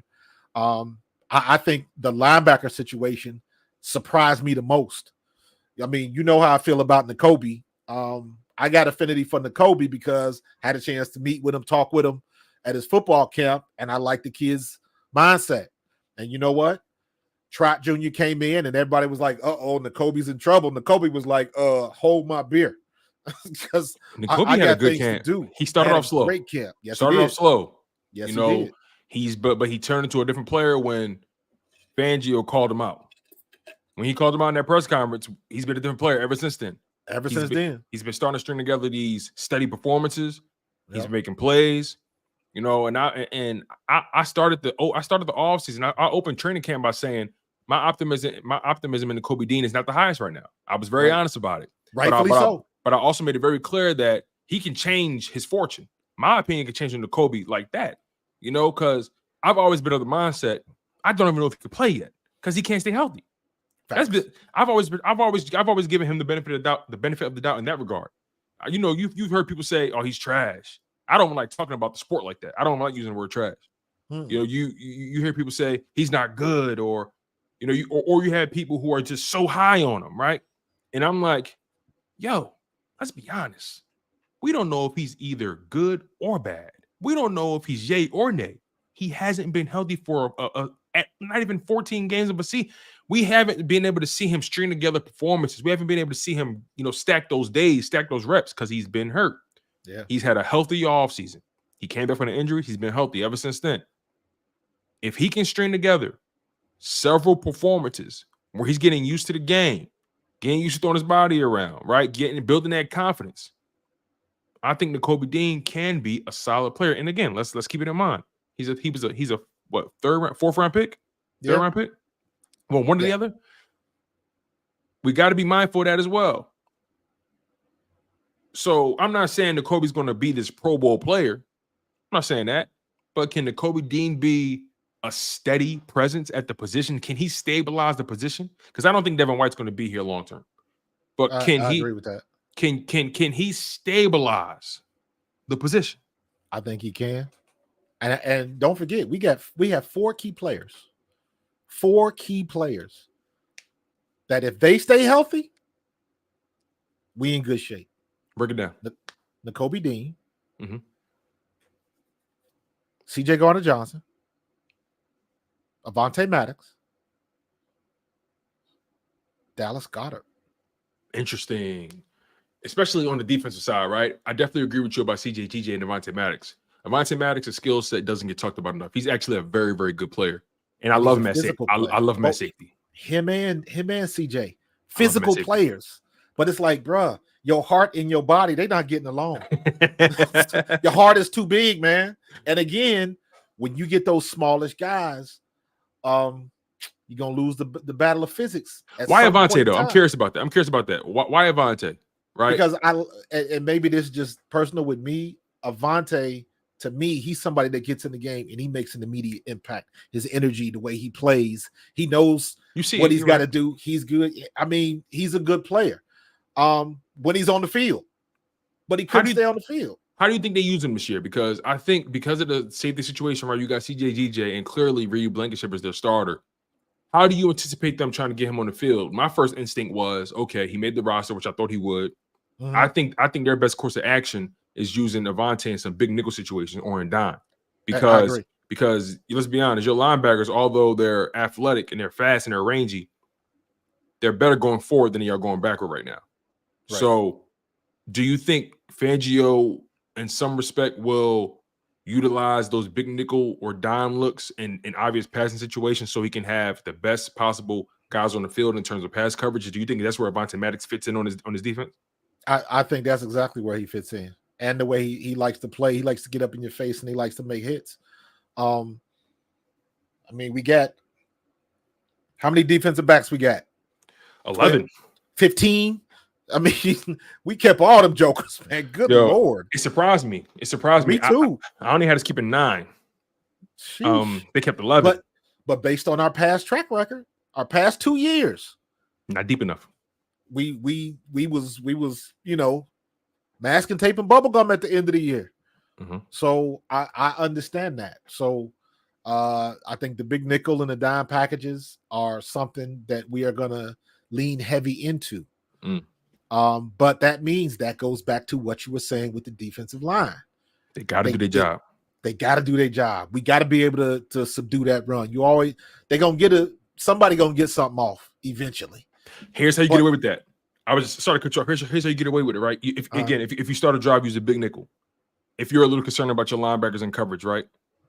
I think the linebacker situation surprised me the most. I mean, you know how I feel about Nakobe. I got affinity for Nakobe because I had a chance to meet with him, talk with him at his football camp, and I like the kid's mindset. And you know what? Trot Jr. came in, and everybody was like, "Uh-oh, Nakobe's in trouble." Nakobe was like, hold my beer. Because Nakobe I had a got good things camp. to do. He started off slow. Great camp. Yes, started off slow. Yes, you know, he did. but he turned into a different player when Fangio called him out. When he called him out in that press conference, he's been a different player ever since then. He's been starting to string together these steady performances. Yep. He's making plays, you know. And I started the offseason. I opened training camp by saying my optimism in Nakobe Dean is not the highest right now. I was very honest about it. Rightfully so. But I also made it very clear that he can change his fortune. My opinion can change on Nakobe like that, you know, because I've always been of the mindset I don't even know if he could play yet because he can't stay healthy. I've always given him the benefit of the doubt in that regard. You know, you've heard people say, "Oh, he's trash." I don't like talking about the sport like that. I don't like using the word trash. You know, you hear people say he's not good, or you know, you have people who are just so high on him, right? And I'm like, yo, let's be honest. We don't know if he's either good or bad. We don't know if he's yay or nay. He hasn't been healthy for not even 14 games of a season. We haven't been able to see him string together performances. We haven't been able to see him, you know, stack those days, stack those reps because he's been hurt. Yeah, he's had a healthy offseason. He came back from an injury. He's been healthy ever since then. If he can string together several performances where he's getting used to the game, getting used to throwing his body around, right, building that confidence, I think Nakobe Dean can be a solid player. And again, let's keep it in mind. He's a what, fourth round pick? Third round pick? Well, one or the other. We got to be mindful of that as well. So I'm not saying Nakobe's going to be this Pro Bowl player. I'm not saying that. But can Nakobe Dean be a steady presence at the position? Can he stabilize the position? Because I don't think Devin White's going to be here long term. But I agree with that. Can he stabilize the position? I think he can. And don't forget, we have four key players. Four key players that if they stay healthy, we in good shape. Break it down. Nakobe Dean, CJ Gardner-Johnson, Avonte Maddox, Dallas Goedert. Interesting. Especially on the defensive side, right? I definitely agree with you about CJ, TJ, and Devonta Maddox. Devonta Maddox's skill set doesn't get talked about enough. He's actually a very, very good player. And I love him at safety. I love him at safety. Him and CJ. Physical players. But it's like, bruh, your heart and your body, they're not getting along. Your heart is too big, man. And again, when you get those smallish guys, you're gonna lose the battle of physics. Why Avonte though? I'm curious about that. Why Avonte? Right? Because and maybe this is just personal with me. Avonte, to me, he's somebody that gets in the game and he makes an immediate impact. His energy, the way he plays, he knows what he's got to do. He's good. I mean, he's a good player when he's on the field, but he couldn't stay on the field. How do you think they use him this year? Because I think because of the safety situation where you got CJ, DJ, and clearly Reed Blankenship is their starter, how do you anticipate them trying to get him on the field? My first instinct was, okay, he made the roster, which I thought he would. I think their best course of action is using Avonte in some big nickel situations or in dime. Because let's be honest, your linebackers, although they're athletic and they're fast and they're rangy, they're better going forward than they are going backward right now. Right. So do you think Fangio in some respect will utilize those big nickel or dime looks in obvious passing situations so he can have the best possible guys on the field in terms of pass coverage? Do you think that's where Avonte Maddox fits in on his defense? I think that's exactly where he fits in. And the way he likes to play, he likes to get up in your face and he likes to make hits. I mean, we got how many defensive backs we got? 11. 15. I mean, we kept all them jokers, man. Good Lord. It surprised me. Me too. I only had to keep it 9. They kept 11. But based on our past track record, our past 2 years, not deep enough. We was, you know, masking tape and bubble gum at the end of the year. Mm-hmm. So I understand that. So I think the big nickel and the dime packages are something that we are going to lean heavy into. But that means that goes back to what you were saying with the defensive line. They got to do their job. They got to do their job. We got to be able to subdue that run. Somebody gonna get something off eventually. Here's how you get away with that. I was sorry to cut you off. Here's how you get away with it, right? If you start a drive, use a big nickel. If you're a little concerned about your linebackers and coverage, right?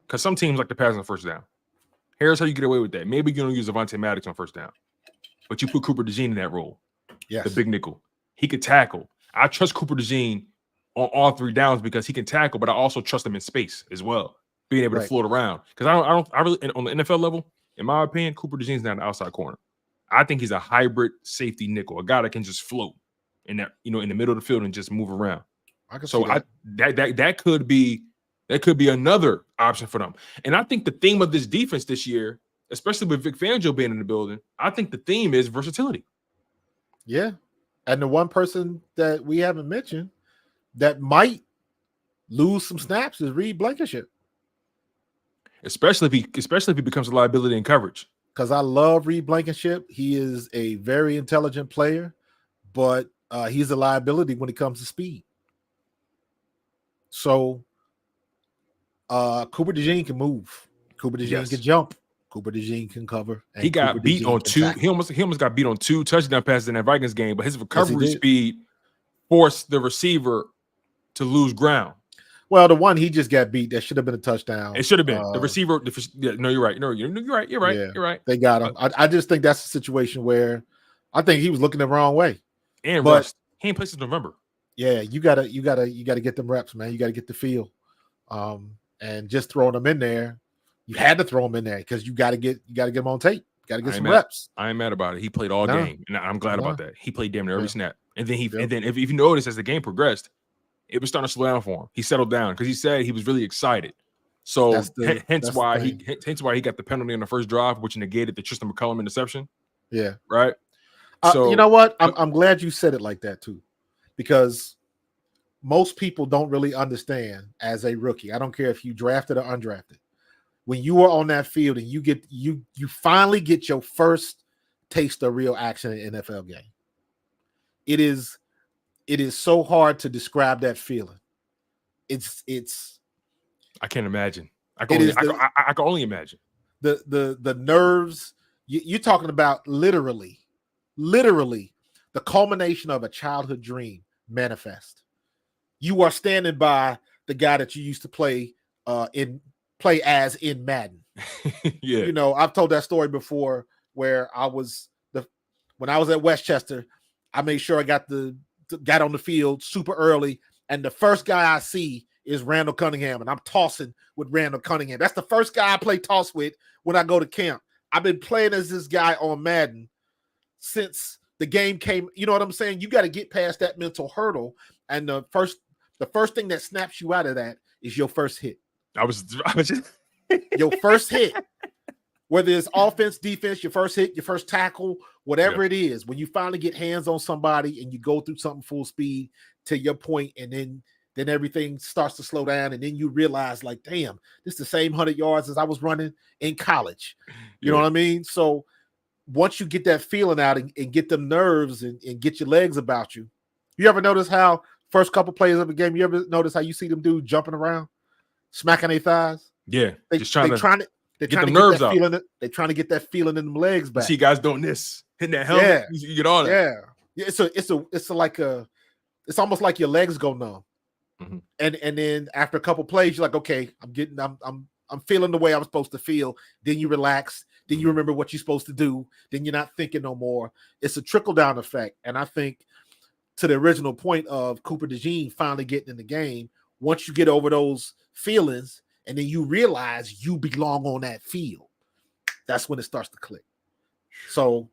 Because some teams like to pass on first down. Here's how you get away with that. Maybe you don't use Devonta Maddox on first down, but you put Cooper DeJean in that role. Yes. The big nickel. He could tackle. I trust Cooper DeJean on all 3 downs because he can tackle, but I also trust him in space as well, being able to float around. Because I really on the NFL level, in my opinion, Cooper DeJean's not an outside corner. I think he's a hybrid safety nickel, a guy that can just float in that, in the middle of the field and just move around. That could be another option for them. And I think the theme of this defense this year, especially with Vic Fangio being in the building, I think the theme is versatility. Yeah. And the one person that we haven't mentioned that might lose some snaps is Reed Blankenship. Especially if he becomes a liability in coverage. Because I love Reed Blankenship. He is a very intelligent player, but he's a liability when it comes to speed. So Cooper DeJean can move. Cooper DeJean can jump. Cooper DeJean can cover. He got beat on 2. He almost got beat on 2 touchdown passes in that Vikings game, but his recovery speed forced the receiver to lose ground. Well, the one he just got beat, that should have been a touchdown. It should have been. The receiver. No, you're right. No, you're right. You're right. Yeah, you're right. They got him. I just think that's a situation where I think he was looking the wrong way. And Russ, he ain't played since November. Yeah, you gotta get them reps, man. You gotta get the feel. And just throwing them in there, you had to throw them in there because you gotta get them on tape. You gotta get some reps. I ain't mad about it. He played all game, and I'm glad about that. He played damn near every snap. And then if you notice as the game progressed, it was starting to slow down for him. He settled down because he said he was really excited. So hence why he got the penalty on the first drive, which negated the Tristan McCullum interception. Yeah. Right. So you know what? I'm glad you said it like that too, because most people don't really understand as a rookie. I don't care if you drafted or undrafted. When you are on that field and you finally get your first taste of real action in an NFL game, it is so hard to describe that feeling. It's I can't imagine. I can only imagine. The nerves. You're talking about literally the culmination of a childhood dream manifest. You are standing by the guy that you used to play as in Madden. Yeah. I've told that story before where when I was at Westchester, I made sure I got on the field super early, and the first guy I see is Randall Cunningham, and I'm tossing with Randall Cunningham. That's the first guy I play toss with when I go to camp. I've been playing as this guy on Madden since the game came. You know what I'm saying? You got to get past that mental hurdle, and the first thing that snaps you out of that is your first hit. I was just your first hit. Whether it's offense, defense, your first hit, your first tackle, whatever it is, when you finally get hands on somebody and you go through something full speed to your point, and then everything starts to slow down, and then you realize, like, damn, this is the same 100 yards as I was running in college. You know what I mean? So once you get that feeling out and get them nerves and get your legs about you, you ever notice how first couple plays of the game, you ever notice how you see them dudes jumping around, smacking their thighs? Yeah, they're trying to get the nerves out. They're trying to get that feeling in them legs back. See guys doing this, hitting that helmet. Yeah. You get all that. Yeah. It's almost like your legs go numb. Mm-hmm. And then after a couple plays, you're like, okay, I'm feeling the way I'm supposed to feel. Then you relax. Then you remember what you're supposed to do. Then you're not thinking no more. It's a trickle down effect. And I think to the original point of Cooper DeJean finally getting in the game, once you get over those feelings, and then you realize you belong on that field, that's when it starts to click. So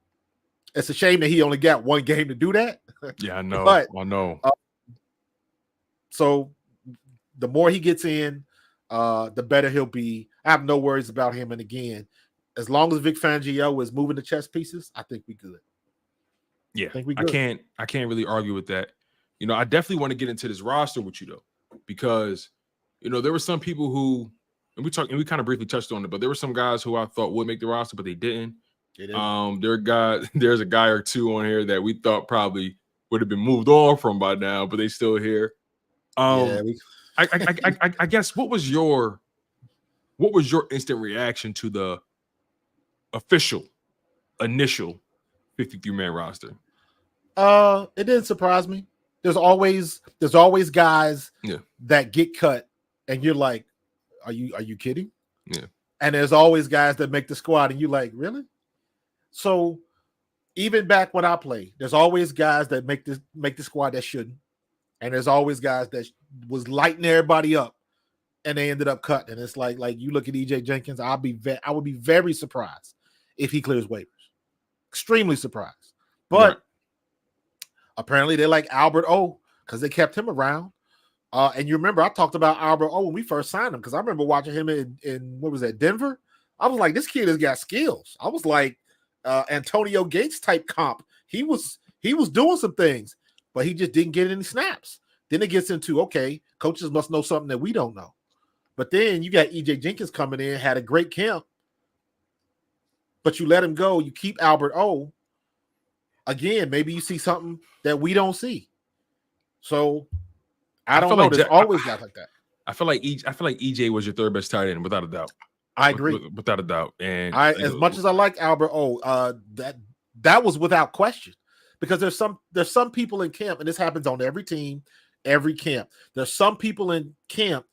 it's a shame that he only got one game to do that. Yeah, I know. I know. So the more he gets in, the better he'll be. I have no worries about him. And again, as long as Vic Fangio is moving the chess pieces, I think we're good. Yeah, I can't really argue with that. I definitely want to get into this roster with you though, because there were some people who, and we kind of briefly touched on it, but there were some guys who I thought would make the roster, but they didn't. There's a guy or two on here that we thought probably would have been moved on from by now, but they still here. I guess what was your instant reaction to the initial 53-man roster? It didn't surprise me. There's always guys that get cut, and you're like, are you kidding? Yeah. And there's always guys that make the squad, and you're like, really? So even back when I played, there's always guys that make the squad that shouldn't, and there's always guys that was lighting everybody up, and they ended up cutting. And it's like you look at EJ Jenkins, I would be very surprised if he clears waivers. Extremely surprised. But apparently they like Albert O because they kept him around. And you remember I talked about Albert O when we first signed him, because I remember watching him in what was that, Denver? I was like, this kid has got skills. I was like Antonio Gates type comp. He was doing some things, but he just didn't get any snaps. Then it gets into, okay, coaches must know something that we don't know. But then you got EJ Jenkins coming in, had a great camp, but you let him go. You keep Albert O. Again, maybe you see something that we don't see. So I don't know. There's always guys like that. I feel like EJ was your third best tight end, without a doubt. I agree, without a doubt. And as much as I like Albert O, that was without question, because there's some people in camp, and this happens on every team, every camp. There's some people in camp.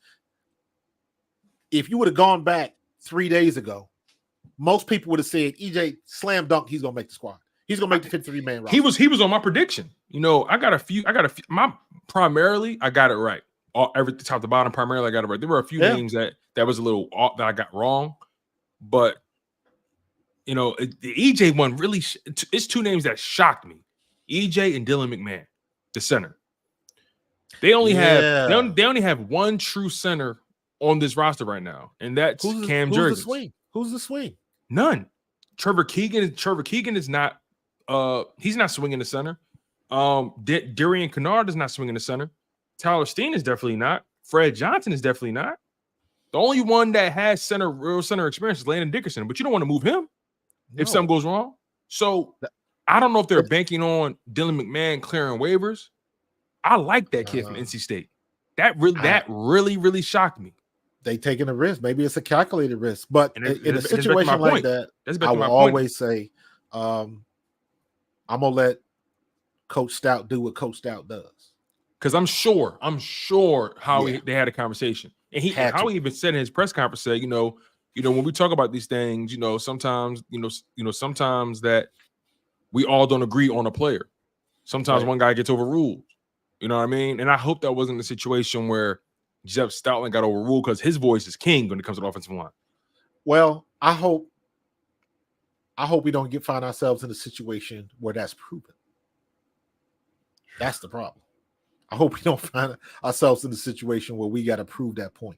If you would have gone back 3 days ago, most people would have said EJ slam dunk. He's gonna make the squad. He's gonna make the 53-man roster. He was on my prediction. I got a few. Primarily, I got it right. Every top to bottom, primarily I got it right. There were a few names that was a little off that I got wrong, but the EJ one really. It's two names that shocked me: EJ and Dylan McMahon, the center. They only have one true center on this roster right now, and that's Cam Jurgens. Who's the swing? None. Trevor Keegan is not. He's not swinging the center. Darian Kennard is not swinging the center. Tyler Steen is definitely not. Fred Johnson is definitely not. The only one that has real center experience is Landon Dickerson, but you don't want to move him if something goes wrong. So I don't know if they're banking on Dylan McMahon clearing waivers. I like that kid from NC State. That really shocked me. They taking a risk. Maybe it's a calculated risk, but in a situation like that, I will always say, I'm gonna let Coach Stout do what Coach Stout does. Because I'm sure they had a conversation, and Howie even said in his press conference, said, when we talk about these things, sometimes that we all don't agree on a player. Sometimes one guy gets overruled. You know what I mean? And I hope that wasn't a situation where Jeff Stoutland got overruled, because his voice is king when it comes to the offensive line. Well, I hope we don't find ourselves in a situation where that's proven. That's the problem. I hope we don't find ourselves in a situation where we got to prove that point.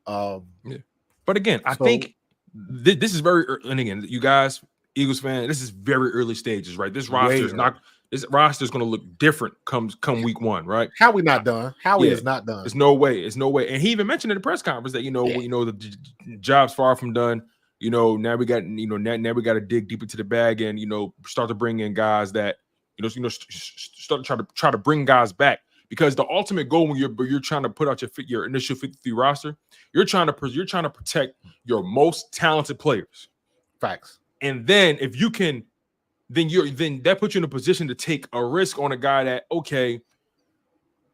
But again, I think this is very early, and again, you guys, Eagles fan, this is very early stages, right? This roster is not. This roster is going to look different come week one, right? Howie not done. Howie is not done. There's no way. And he even mentioned in the press conference that the job's far from done. Now we got now we got to dig deep into the bag and start to bring in guys that start to try to bring guys back, because the ultimate goal when you're trying to put out your initial 53 roster, you're trying to protect your most talented players. Facts. And then if you can. Then that puts you in a position to take a risk on a guy that, okay,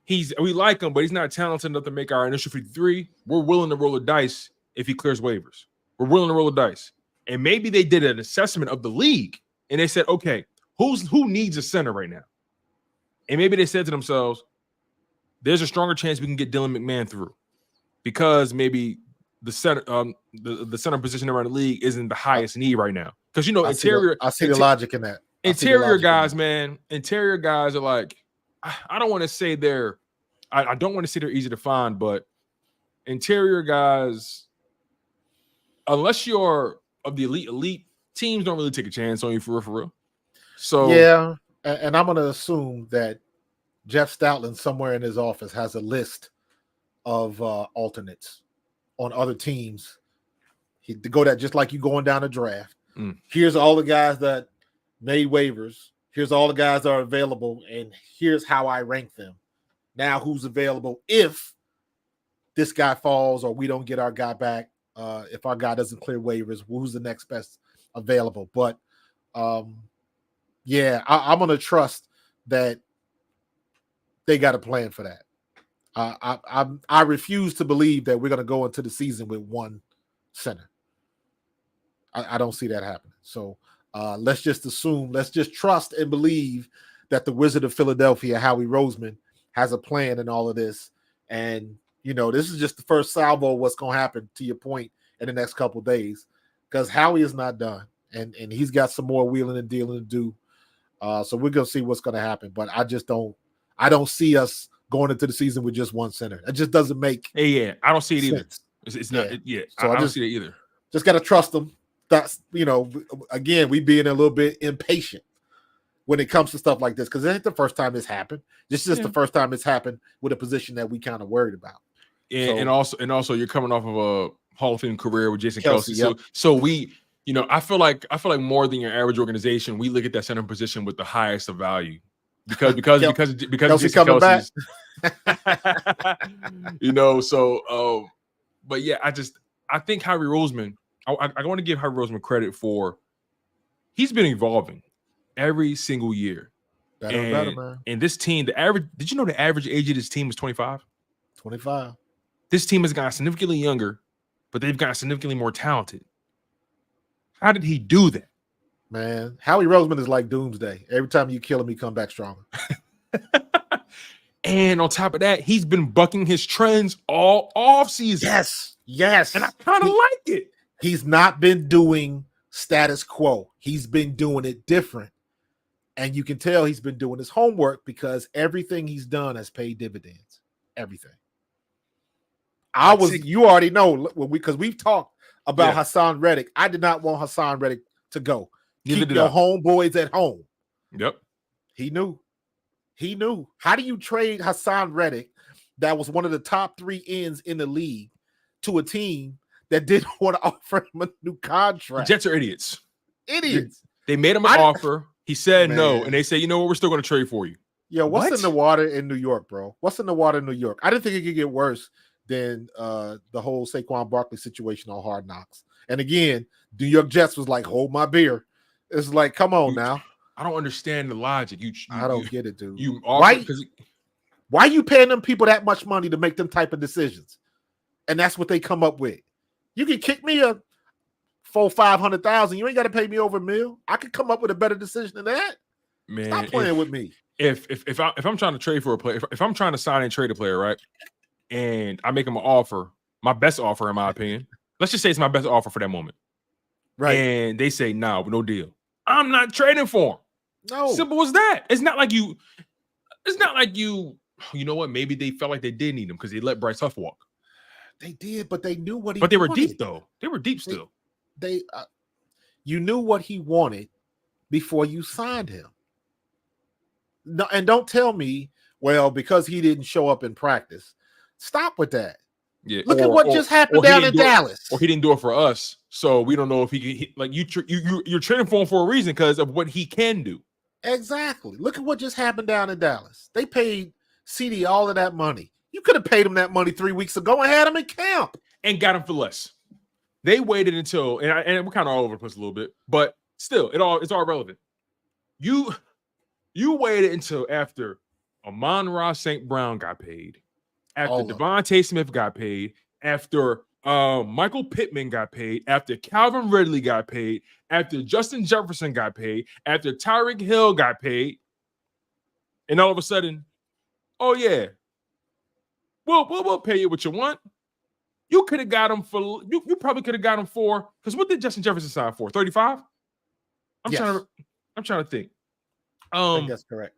we like him, but he's not talented enough to make our initial 53. We're willing to roll the dice if he clears waivers. We're willing to roll the dice. And maybe they did an assessment of the league, and they said, okay, who needs a center right now? And maybe they said to themselves, there's a stronger chance we can get Dylan McMahon through, because maybe the center the center position around the league isn't the highest need right now. Because I see the logic in that. Interior guys, man. Interior guys are like, I don't want to say I don't want to say they're easy to find, but interior guys, unless you're of the elite teams, don't really take a chance on you for real. So yeah, and I'm gonna assume that Jeff Stoutland somewhere in his office has a list of alternates on other teams. He to go that just like you going down a draft. Here's all the guys that made waivers. Here's all the guys that are available, and here's how I rank them. Now, who's available if this guy falls or we don't get our guy back? If our guy doesn't clear waivers, who's the next best available? But yeah, I'm gonna trust that they got a plan for that. I refuse to believe that we're gonna go into the season with one center. I don't see that happening. So let's just assume, let's just trust and believe that the Wizard of Philadelphia, Howie Roseman, has a plan in all of this. And, you know, this is just the first salvo of what's going to happen, to your point, in the next couple of days, because Howie is not done. And he's got some more wheeling and dealing to do. So we're going to see what's going to happen. But I don't see us going into the season with just one center. It just doesn't make I don't see it either. sense. It's not. So I don't see it either. Just got to trust them. That's, you know, again, we being a little bit impatient when it comes to stuff like this, because it ain't the first time this happened. This is just the first time it's happened with a position that we kind of worried about. And also you're coming off of a Hall of Fame career with Jason Kelsey. Yep. So we, you know, I feel like more than your average organization, we look at that center position with the highest of value because Kelsey Jason coming back. You know, so but yeah, I think Howie Roseman, I want to give Howie Roseman credit for he's been evolving every single year. Better, man. And this team, did you know the average age of this team is 25? 25. This team has gotten significantly younger, but they've gotten significantly more talented. How did he do that? Man, Howie Roseman is like doomsday. Every time you kill him, he come back stronger. And on top of that, he's been bucking his trends all off season. Yes. And I kind of like it. He's not been doing status quo. He's been doing it different. And you can tell he's been doing his homework because everything he's done has paid dividends. Everything. You already know, because we've talked about Hassan Reddick. I did not want Hassan Reddick to go. Keep your homeboys at home. Yep. He knew. How do you trade Hassan Reddick, that was one of the top 3 ends in the league, to a team that didn't want to offer him a new contract? The Jets are idiots. They made him an offer. He said no, and they say, you know what, we're still going to trade for you. Yo, what's in the water in New York, bro? What's in the water in New York? I didn't think it could get worse than the whole Saquon Barkley situation on Hard Knocks. And again, New York Jets was like, hold my beer. It's like, come on now. I don't understand the logic. I don't get it, dude. Why are you paying them people that much money to make them type of decisions? And that's what they come up with. You can kick me a $400,000-$500,000. You ain't got to pay me over $1 million. I could come up with a better decision than that. Man, stop playing with me. If I'm trying to trade for a player, if I'm trying to sign and trade a player, right, and I make him an offer, my best offer in my opinion, let's just say it's my best offer for that moment, right? And they say no deal. I'm not trading for him. No, simple as that. It's not like you. You know what? Maybe they felt like they did need him because they let Bryce Huff walk. They did, but they knew what he. But they were wanted. deep though. They were deep still. You knew what he wanted before you signed him. No, and don't tell me, well, because he didn't show up in practice. Stop with that. Yeah. Look at what just happened down in Dallas. Or he didn't do it for us, so we don't know if you're trading for him for a reason because of what he can do. Exactly. Look at what just happened down in Dallas. They paid CD all of that money. You could have paid him that money 3 weeks ago and had him in camp and got him for less. They waited until and we're kind of all over the place a little bit, but still, it's all relevant. You waited until after Amon-Ra St. Brown got paid, after Devonta Smith got paid, after Michael Pittman got paid, after Calvin Ridley got paid, after Justin Jefferson got paid, after Tyreek Hill got paid, and all of a sudden, oh yeah, we'll pay you what you want. You could have got him for you probably could have got him for, because what did Justin Jefferson sign for? 35? I'm trying to think. I think that's correct.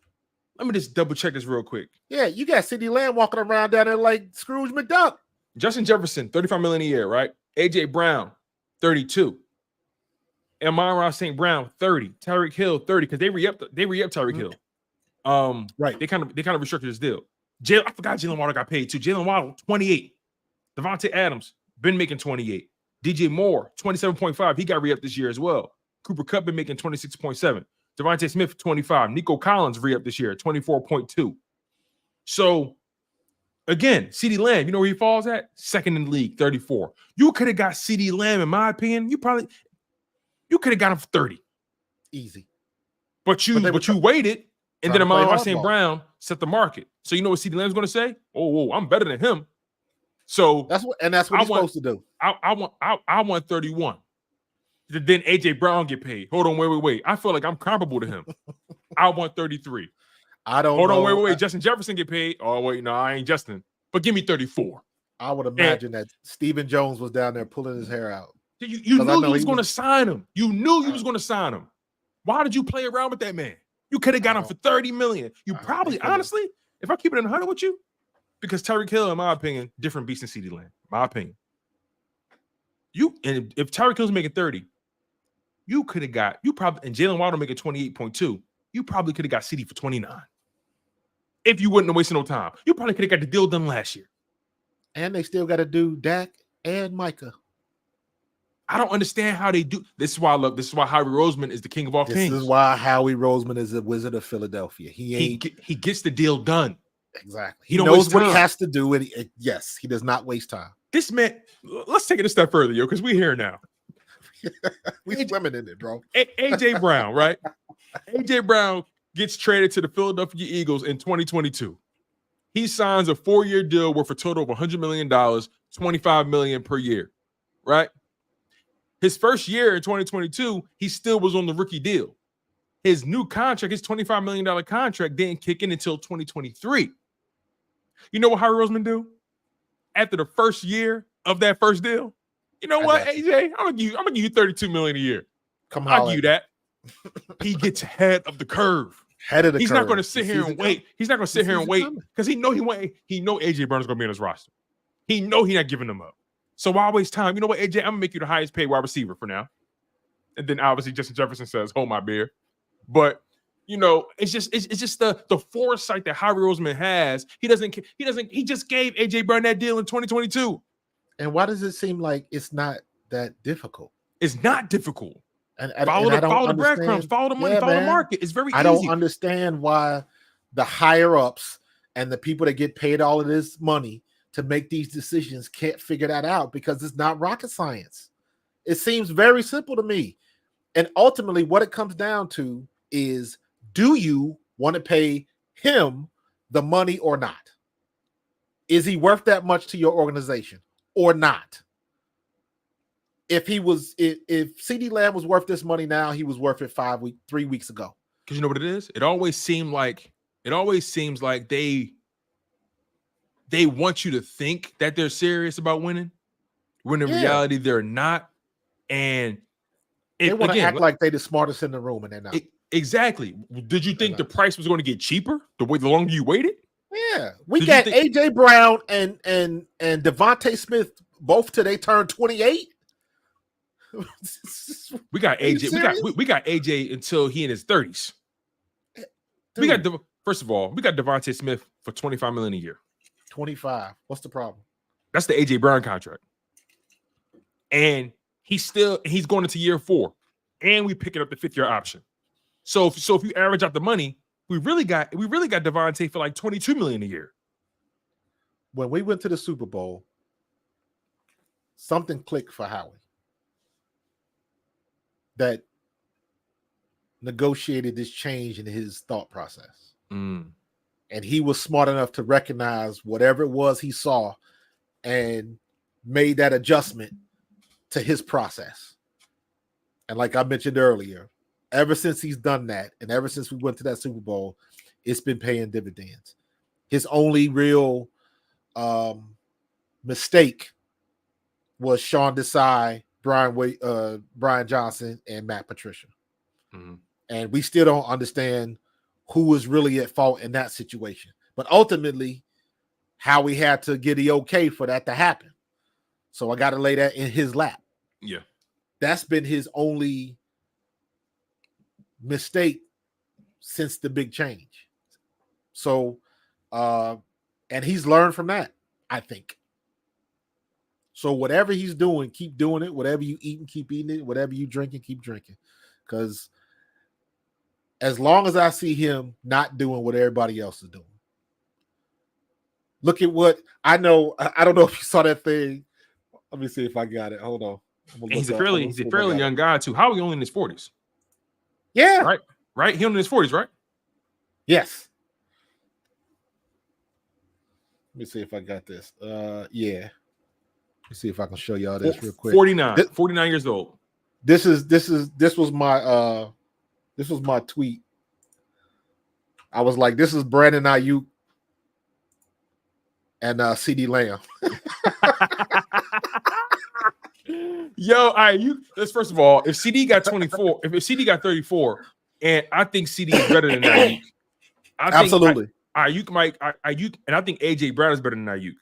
Let me just double check this real quick. Yeah, you got CeeDee Lamb walking around down there like Scrooge McDuck. Justin Jefferson, $35 million a year, right? AJ Brown, 32. Amon-Ra St. Brown, 30. Tyreek Hill, 30, because they re-upped Tyreek Hill. Right. They kind of restricted his deal. I forgot Jalen Waddle got paid too. Jalen Waddle, 28. Devontae Adams, been making 28. DJ Moore, 27.5. He got re-up this year as well. Cooper Kupp been making 26.7. Devonta Smith, 25. Nico Collins re-up this year, 24.2. So, again, CeeDee Lamb, you know where he falls at? Second in the league, 34. You could have got CeeDee Lamb, in my opinion. You could have got him for 30. Easy. But you waited, and then Amon St. Brown set the market. So you know what CeeDee Lamb's going to say? Oh, I'm better than him. So that's what he's supposed to do. I want 31. Then AJ Brown get paid. Hold on, wait. I feel like I'm comparable to him. I want 33. I don't. Hold on, wait. Justin Jefferson get paid. Oh wait, no, I ain't Justin. But give me 34. I would imagine that Stephen Jones was down there pulling his hair out. You knew you was going to sign him. You knew you was going to sign him. Why did you play around with that man? You could have got him for $30 million. You probably, honestly, if I keep it in 100 with you, because Tyreek Hill, in my opinion, different beast than CeeDee Lamb. My opinion. If Tyreek Hill's making 30, you could have got, and Jalen Waddle making 28.2, you probably could have got CeeDee for 29. If you wouldn't have wasted no time. You probably could have got the deal done last year. And they still got to do Dak and Micah. I don't understand how they do. This is why I love. This is why Howie Roseman is the king of all kings. This is why Howie Roseman is a Wizard of Philadelphia. He gets the deal done. Exactly. He knows what he has to do, and yes, he does not waste time. This man. Let's take it a step further, yo, because we're here now. We swimming in it, bro. AJ Brown, right? AJ Brown gets traded to the Philadelphia Eagles in 2022. He signs a 4-year deal worth a total of $100 million, $25 million per year, right? His first year in 2022, he still was on the rookie deal. His new contract, his $25 million contract, didn't kick in until 2023. You know what Howie Roseman do? After the first year of that first deal, you know what, AJ? I'm gonna give you $32 million a year. I'll give you that. He gets ahead of the curve. He's not going to sit here and wait. He's not going to sit here and wait because he know AJ Brown is going to be on his roster. He know he's not giving them up. So why waste time? You know what, AJ? I'm gonna make you the highest paid wide receiver for now. And then obviously Justin Jefferson says, "Hold my beer." But you know, it's just the foresight that Howie Roseman has. He just gave AJ Brown that deal in 2022. And why does it seem like it's not that difficult? It's not difficult. And follow the breadcrumbs, follow the money, follow the market. It's very easy. I don't understand why the higher ups and the people that get paid all of this money to make these decisions can't figure that out, because it's not rocket science. It seems very simple to me. And ultimately what it comes down to is, do you want to pay him the money or not? Is he worth that much to your organization or not? If CeeDee Lamb was worth this money now, he was worth it 3 weeks ago. Because you know what it is? It always seems like they want you to think that they're serious about winning, when in reality they're not. And they want to act like they're the smartest in the room, and they're not. Exactly. Did you think the price was going to get cheaper the longer you waited? Yeah, we got AJ Brown and Devonta Smith both till they turn 28. We got AJ. We got AJ until he in his 30s. Dude. First of all, we got Devonta Smith for $25 million a year. 25. What's the problem? That's the AJ Brown contract, and he's going into year 4, and we picking up the 5th-year option. So if you average out the money, we really got Devonta for like $22 million a year. When we went to the Super Bowl, something clicked for Howie that negotiated this change in his thought process. And he was smart enough to recognize whatever it was he saw and made that adjustment to his process. And like I mentioned earlier, ever since he's done that, and ever since we went to that Super Bowl, it's been paying dividends. His only real mistake was Sean Desai, Brian Johnson, and Matt Patricia. And we still don't understand who was really at fault in that situation. But ultimately, Howie had to get the okay for that to happen. So I got to lay that in his lap. Yeah. That's been his only mistake since the big change. So, and he's learned from that, I think. So whatever he's doing, keep doing it. Whatever you eating, keep eating it. Whatever you drinking, keep drinking. Because as long as I see him not doing what everybody else is doing, look at what I know. I don't know if you saw that thing. Let me see if I got it. Hold on. He's a fairly young guy too. Howie only in his 40s. Yeah. Right. He only in his 40s, right? Yes. Let me see if I got this. Yeah. Let me see if I can show y'all this real quick. 49 years old. This was my tweet. I was like, this is Brandon Aiyuk and CD Lamb. Yo, Aiyuk. Let's first of all, if CD got 24, if CD got 34, and I think CD is better than Aiyuk. Absolutely. Aiyuk, and I think AJ Brown is better than Aiyuk.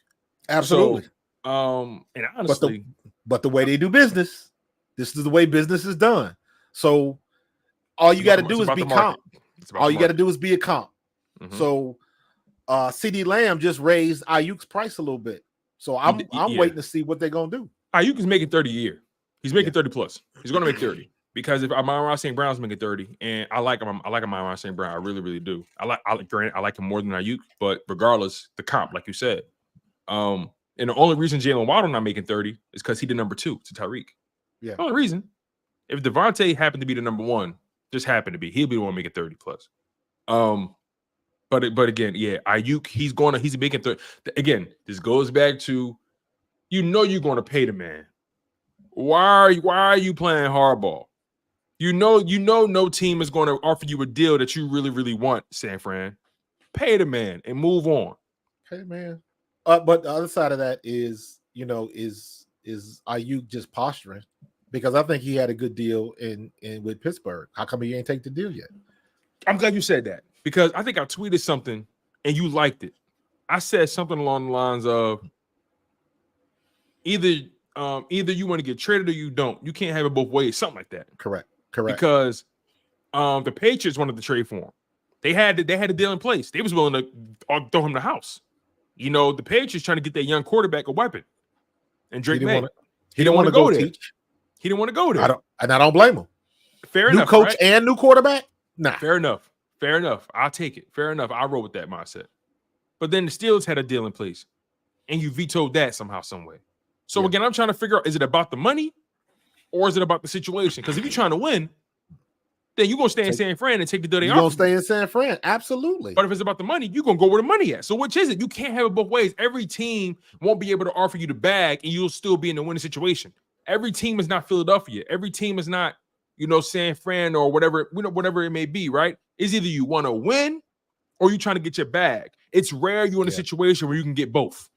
Absolutely. So, and honestly, but the way they do business, this is the way business is done. So all you got to do is be comp. All you got to do is be a comp. Mm-hmm. So CD Lamb just raised Aiyuk's price a little bit. So I'm waiting to see what they're gonna do. Aiyuk is making 30 a year. He's making 30 plus. He's gonna make 30 because if Amon-Ra St. Brown's making 30, and I like him. I like Amon-Ra St. Brown. I really, really do. I like him more than Aiyuk, but regardless, the comp, like you said. And the only reason Jalen Waddle not making 30 is because he the number 2 to Tyreek. Yeah. The only reason. If Devontae happened to be the number 1, just happened to be, he'll be the one making 30 plus. But again, yeah, Aiyuk, he's making 30. Again, this goes back to, you're going to pay the man. Why are you playing hardball? You know no team is going to offer you a deal that you really, really want, San Fran. Pay the man and move on. Pay the man. But the other side of that is Aiyuk just posturing? Because I think he had a good deal in with Pittsburgh. How come he ain't take the deal yet? I'm glad you said that, because I think I tweeted something and you liked it. I said something along the lines of either you want to get traded or you don't. You can't have it both ways, something like that. Correct. Because the Patriots wanted to trade for him. They had a deal in place. They was willing to throw him the house. The Patriots trying to get that young quarterback a weapon. And Drake May. He didn't want to go there. He didn't want to go there. I don't blame him. Fair enough. New coach and new quarterback? Nah. Fair enough. I'll take it. Fair enough. I'll roll with that mindset. But then the Steelers had a deal in place, and you vetoed that somehow, some way. So again, I'm trying to figure out, is it about the money or is it about the situation? Because if you're trying to win, then you're going to stay in San Fran and take the deal they offer. You're going to stay in San Fran. Absolutely. But if it's about the money, you're going to go where the money at. So which is it? You can't have it both ways. Every team won't be able to offer you the bag, and you'll still be in the winning situation. Every team is not Philadelphia. Every team is not, San Fran or whatever, whatever it may be, right? It's either you want to win or you're trying to get your bag. It's rare you're in a situation where you can get both.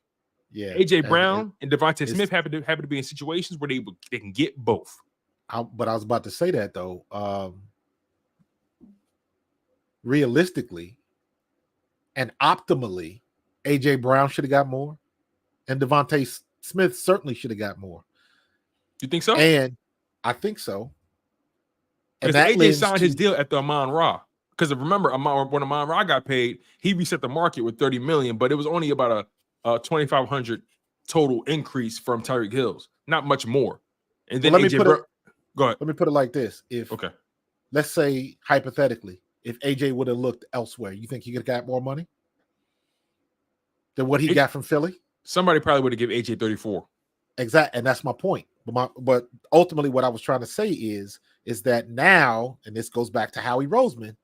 Yeah. AJ Brown and Devonta Smith happen to be in situations where they can get both. But I was about to say that though. Realistically and optimally, AJ Brown should have got more, and Devonta Smith certainly should have got more. You think so? And I think so. And that AJ signed his deal at the Amon-Ra. Because remember, when Amon-Ra got paid, he reset the market with $30 million, but it was only about a 2,500 total increase from Tyreek Hill's, not much more. And then go ahead. Let me put it like this: okay, let's say hypothetically, if AJ would have looked elsewhere, you think he could have got more money than what he got from Philly? Somebody probably would have given AJ 34. Exactly, and that's my point. But ultimately, what I was trying to say is that now, and this goes back to Howie Roseman.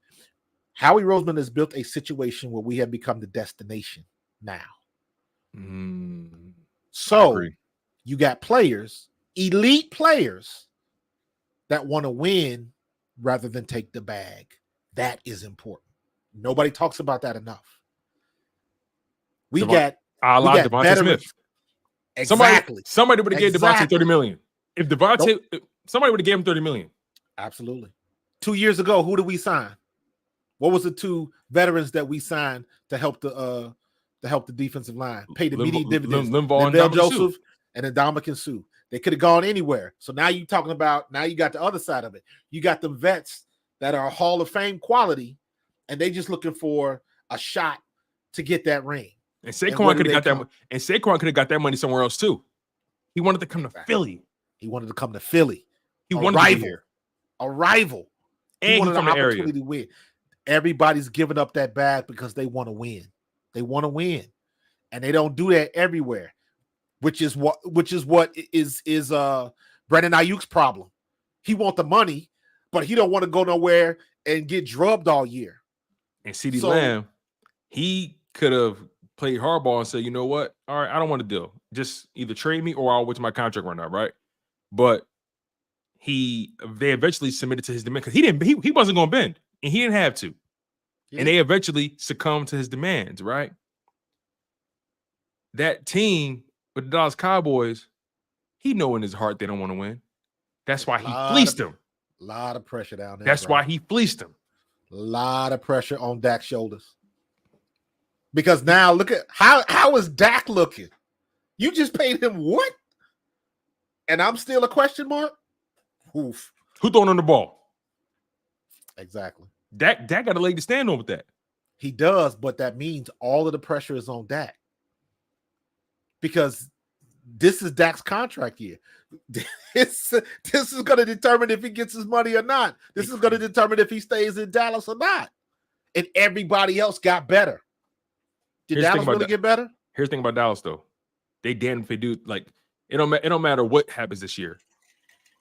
Howie Roseman has built a situation where we have become the destination now. So you got players, elite players, that want to win rather than take the bag. That is important. Nobody talks about that enough. We got Devonta Smith. Exactly. Somebody would have gave Devonta $30 million. If somebody would have gave him $30 million. Absolutely. 2 years ago, who did we sign? What was the 2 veterans that we signed to help the defensive line? Pay the immediate dividends. Linval Joseph and Ndamukong Suh. They could have gone anywhere. So now you got the other side of it. You got them vets that are Hall of Fame quality, and they just looking for a shot to get that ring. And Saquon could have got that. And Saquon could have got that money somewhere else too. He wanted to come to Philly. He wanted to come to Philly. He wanted to be here. A rival. And he wanted from an the area. opportunity to win. Everybody's giving up that bag because they want to win. They want to win, and they don't do that everywhere. Which is what is Brandon Aiyuk's problem. He want the money, but he don't want to go nowhere and get drubbed all year. And CeeDee Lamb, he could have played hardball and said, you know what? All right, I don't want to deal. Just either trade me or I'll wait till my contract run out, right? But they eventually submitted to his demand because he wasn't going to bend, and he didn't have to. Yeah. And they eventually succumbed to his demands, right? That team with the Dallas Cowboys, he know in his heart they don't want to win. That's why he fleeced them. A lot of pressure down there. That's why he fleeced them. A lot of pressure on Dak's shoulders. Because now look at how is Dak looking? You just paid him what? And I'm still a question mark? Oof. Who throwing on the ball? Exactly. Dak got a leg to stand on with that. He does, but that means all of the pressure is on Dak. Because this is Dak's contract year. This is going to determine if he gets his money or not. This is going to determine if he stays in Dallas or not. And everybody else got better. Did Dallas really get better? Here's the thing about Dallas, though. They damn if they do. Like it don't matter what happens this year.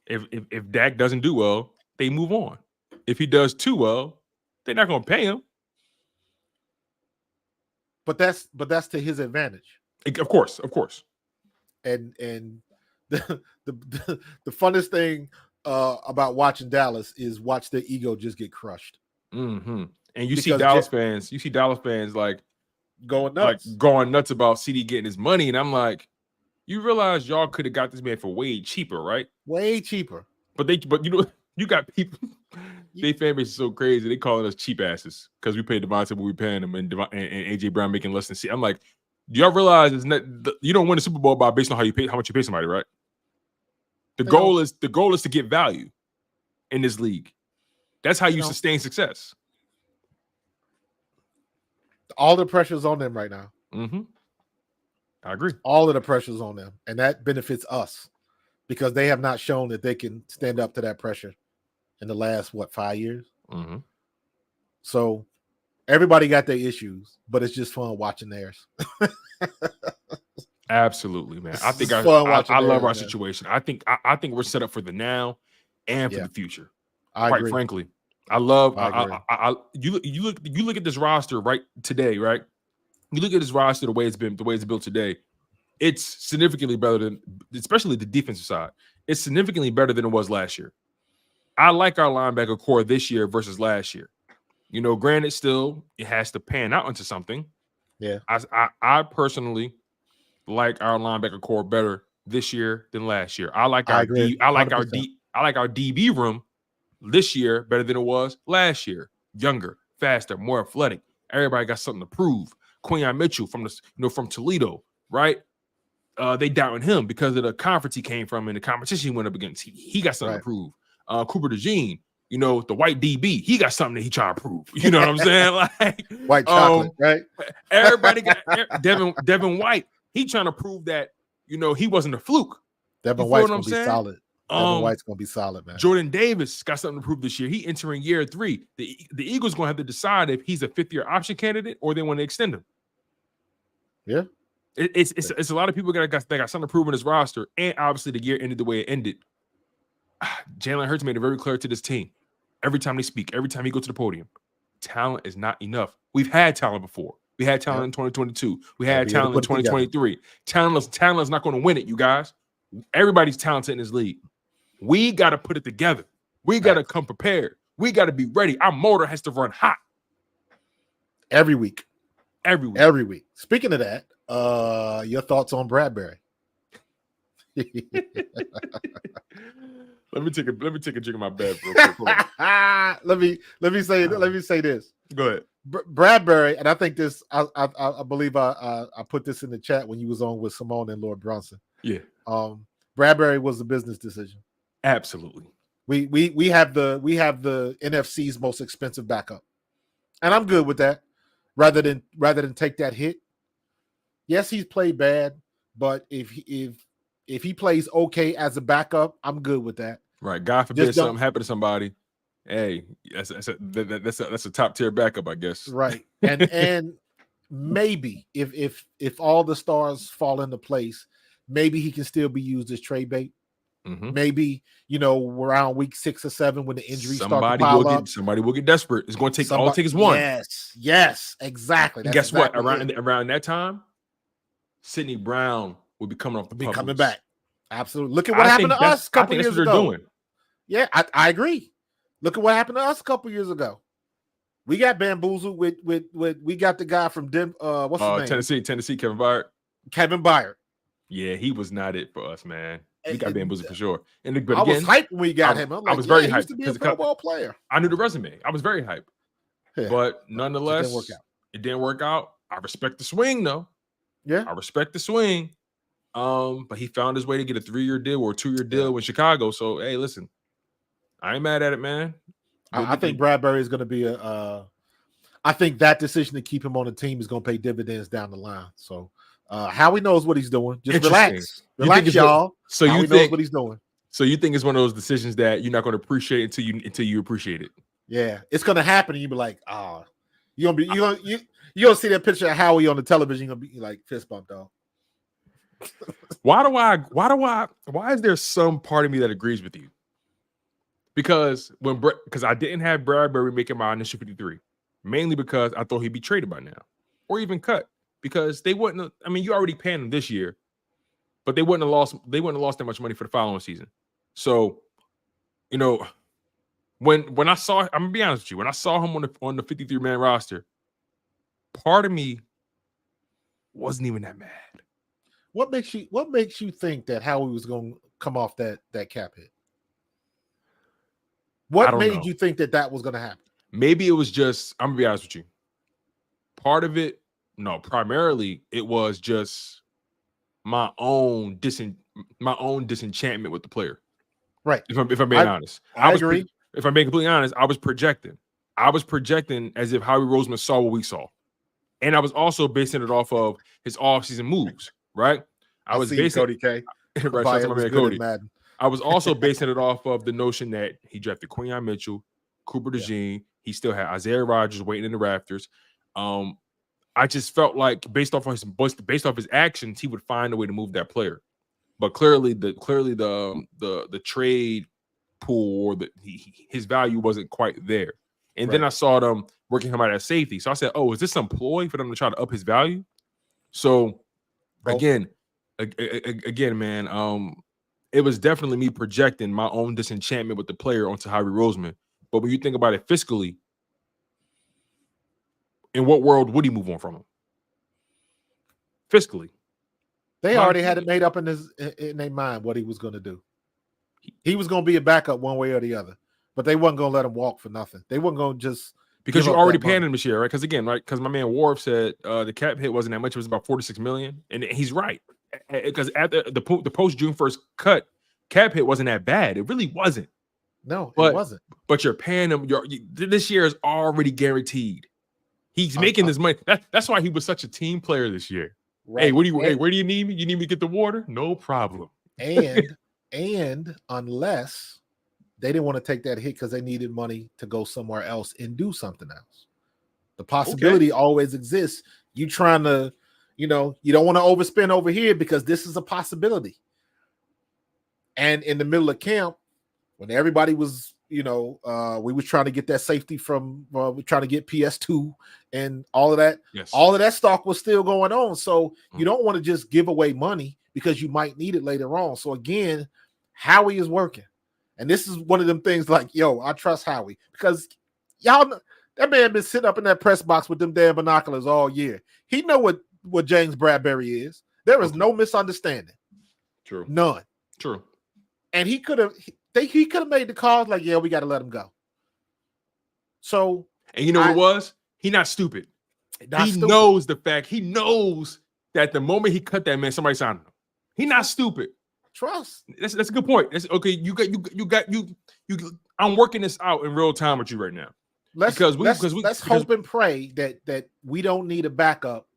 If Dak doesn't do well, they move on. If he does too well, they're not going to pay him. But that's to his advantage. Of course. And the funnest thing about watching Dallas is watch their ego just get crushed. Mm-hmm. And you see Dallas fans like going nuts, about CD getting his money, and I'm like, you realize y'all could have got this man for way cheaper, right? Way cheaper. But you know, you got people. They fan base is so crazy. They calling us cheap asses because we paid Devonta what we paying him, and AJ Brown making less than C. I'm like, do y'all realize you don't win the Super Bowl based on how much you pay somebody, right? The goal is to get value in this league. That's how you sustain success. All the pressure's on them right now. Mm-hmm. I agree. All of the pressure's on them, and that benefits us because they have not shown that they can stand up to that pressure in the last 5 years. Mm-hmm. So everybody got their issues, but it's just fun watching theirs. Absolutely, man. I think I love our situation. I think we're set up for the now and for the future. Quite frankly, I love. You look at this roster right today, right? You look at this roster the way it's built today. It's significantly better than, especially the defensive side. It's significantly better than it was last year. I like our linebacker core this year versus last year. You know, granted, still it has to pan out into something. Yeah, I personally like our linebacker core better this year than last year. I like our DB room this year better than it was last year. Younger, faster, more athletic. Everybody got something to prove. Quinyon Mitchell from Toledo, right? They doubting him because of the conference he came from and the competition he went up against. He got something to prove. Cooper DeJean, you know, the white DB, he got something that he trying to prove. You know what I'm saying? Like white chocolate, right? Everybody got Devin White. He trying to prove that, you know, he wasn't a fluke. Devin White's gonna be solid. Devin White's gonna be solid, man. Jordan Davis got something to prove this year. He entering year 3. The Eagles gonna have to decide if he's a 5th-year option candidate or they want to extend him. Yeah. It's a lot of people that got something to prove in his roster, and obviously the year ended the way it ended. Jalen Hurts made it very clear to this team. Every time they speak, every time he goes to the podium, talent is not enough. We've had talent before. We had talent in 2022. We had talent in 2023. Talent is not going to win it, you guys. Everybody's talented in this league. We got to put it together. We got to come prepared. We got to be ready. Our motor has to run hot. Every week. Every week. Speaking of that, your thoughts on Bradberry? Let me take a drink of my bed real quick. let me say this. Go ahead. Bradberry, and I think this. I believe I put this in the chat when you was on with Simone and Lord Bronson. Yeah. Bradberry was a business decision. Absolutely. We have the NFC's most expensive backup, and I'm good with that. rather than take that hit. Yes, he's played bad, but if he plays okay as a backup, I'm good with that. Right. God forbid something happened to somebody. Hey, that's a top tier backup, I guess. Right. And maybe if all the stars fall into place, maybe he can still be used as trade bait. Mm-hmm. Maybe, around week 6 or 7 when the injuries start to pile up. Somebody will get desperate. It's going to take all it takes is one. Yes, exactly. And guess exactly what? Around that time, Sidney Brown will be coming off the public. Coming back. Absolutely. Look at what happened to us a couple years ago. They're doing. Yeah, I agree. Look at what happened to us a couple years ago. We got bamboozled with we got the guy from what's his name? Tennessee, Kevin Byard. Kevin Byard. Yeah, he was not it for us, man. We got bamboozled for sure. I was hyped when we got him. I was very hyped. He used to be a Pro Bowl player. I knew the resume. I was very hyped. Yeah. But nonetheless, it didn't work out. I respect the swing, though. Yeah. I respect the swing. But he found his way to get a 3-year deal or a 2-year deal with Chicago. So, hey, listen, I ain't mad at it, man. I think Bradberry is going to be I think that decision to keep him on the team is going to pay dividends down the line. So, Howie knows what he's doing. Just relax, y'all. So Howie knows what he's doing. So you think it's one of those decisions that you're not going to appreciate until you appreciate it? Yeah, it's going to happen, and you be like, you're gonna see that picture of Howie on the television. You're gonna be like fist bump, dog. Why is there some part of me that agrees with you? Because I didn't have Bradberry making my initial 53, mainly because I thought he'd be traded by now, or even cut, because they wouldn't. I mean, you already paying him this year, but they wouldn't have lost. They wouldn't have lost that much money for the following season. So, when I saw, I'm gonna be honest with you, when I saw him on the 53-man roster, part of me wasn't even that mad. What makes you think that Howie was going to come off that cap hit? What made you think that was going to happen? Maybe it was just, I'm going to be honest with you. Part of it, primarily it was just my own disenchantment with the player. Right. If I'm being honest. I agree. If I'm being completely honest, I was projecting. As if Howie Roseman saw what we saw. And I was also basing it off of his offseason moves, right? I was basing Cody K. Right, shout out to my man Cody. I was also basing it off of the notion that he drafted Quinyon Mitchell, Cooper DeJean. He still had Isaiah Rodgers waiting in the rafters. I just felt like based off his actions, he would find a way to move that player. But clearly the trade pool or his value wasn't quite there. And then I saw them working him out at safety. So I said, "Oh, is this some ploy for them to try to up his value?" So again, man, it was definitely me projecting my own disenchantment with the player onto Howie Roseman. But when you think about it fiscally, in what world would he move on from him? Fiscally, they already had it made up in their mind what he was going to do. He was going to be a backup one way or the other, but they wasn't going to let him walk for nothing. They wasn't going to just because you already paying him this year, right? Because again, right? Because my man Wharf said the cap hit wasn't that much; it was about $46 million, and he's right. Because at the post June 1st cut, cap hit wasn't that bad. It really wasn't. No, it wasn't. But you're paying him. This year is already guaranteed. He's making this money. That's why he was such a team player this year. Right. Hey, where do you need me? You need me to get the water? No problem. And unless they didn't want to take that hit because they needed money to go somewhere else and do something else, the possibility always exists. You trying to, you don't want to overspend over here because this is a possibility. And in the middle of camp, when everybody was, we was trying to get that safety from, we're trying to get PS2 and all of that. Yes. All of that stock was still going on. So you don't want to just give away money because you might need it later on. So again, Howie is working. And this is one of them things like, I trust Howie because y'all, that man been sitting up in that press box with them damn binoculars all year. He know what James Bradberry is. There is no misunderstanding. True. None. True. And he could have made the calls like, we got to let him go. So, and you know what it was? He not stupid. Knows the fact. He knows that the moment he cut that man, somebody signed him. He not stupid. Trust. That's a good point. That's okay. You got. I'm working this out in real time with you right now. let's hope and pray that we don't need a backup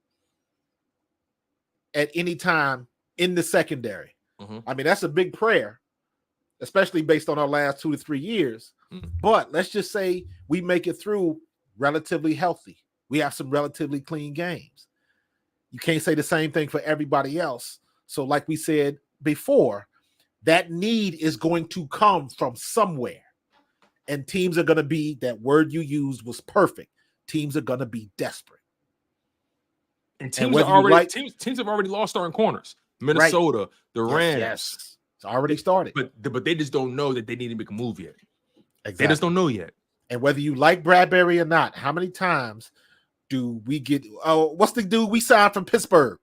at any time in the secondary. Mm-hmm. I mean, that's a big prayer, especially based on our last 2 to 3 years. Mm-hmm. But let's just say we make it through relatively healthy. We have some relatively clean games. You can't say the same thing for everybody else. So like we said before, that need is going to come from somewhere. And teams are going to be, that word you used was perfect. Teams are going to be desperate. And teams have already lost starting corners. Minnesota, right. The Rams. Yes. It's already started. But they just don't know that they need to make a move yet. Exactly. They just don't know yet. And whether you like Bradberry or not, how many times do we get what's the dude we signed from Pittsburgh?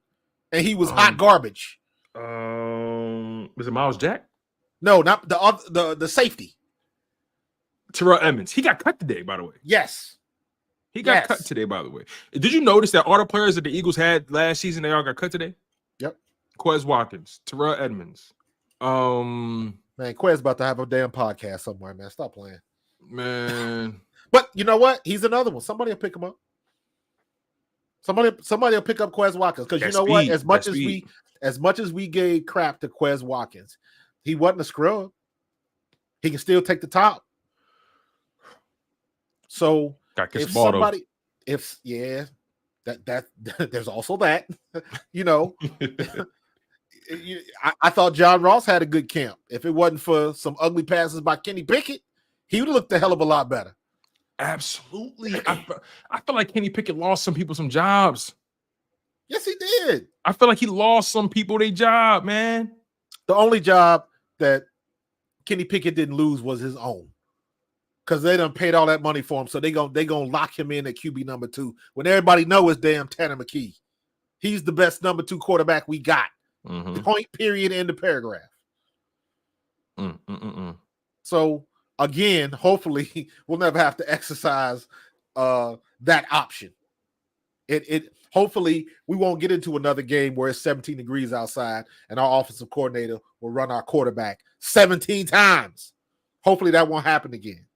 And he was hot garbage. Was it Miles Jack? No, not the safety. Terrell Edmonds. He got cut today, by the way. Yes. He got cut today, by the way. Did you notice that all the players that the Eagles had last season, they all got cut today? Yep. Quez Watkins, Terrell Edmonds. Man, Quez about to have a damn podcast somewhere, man. Stop playing. Man. But you know what? He's another one. Somebody will pick him up. Somebody will pick up Quez Watkins. Because you know what? As much as we gave crap to Quez Watkins, he wasn't a scrub. He can still take the top. So if somebody, that there's also that, you know, I thought John Ross had a good camp. If it wasn't for some ugly passes by Kenny Pickett, he would have looked a hell of a lot better. Absolutely. I feel like Kenny Pickett lost some people some jobs. Yes, he did. I feel like he lost some people their job, man. The only job that Kenny Pickett didn't lose was his own. Because they done paid all that money for him, so they gonna lock him in at QB number 2 when everybody knows it's damn Tanner McKee. He's the best number 2 quarterback we got. Mm-hmm. Point, period, end of paragraph. So again, hopefully we'll never have to exercise that option. It hopefully we won't get into another game where it's 17 degrees outside and our offensive coordinator will run our quarterback 17 times. Hopefully that won't happen again.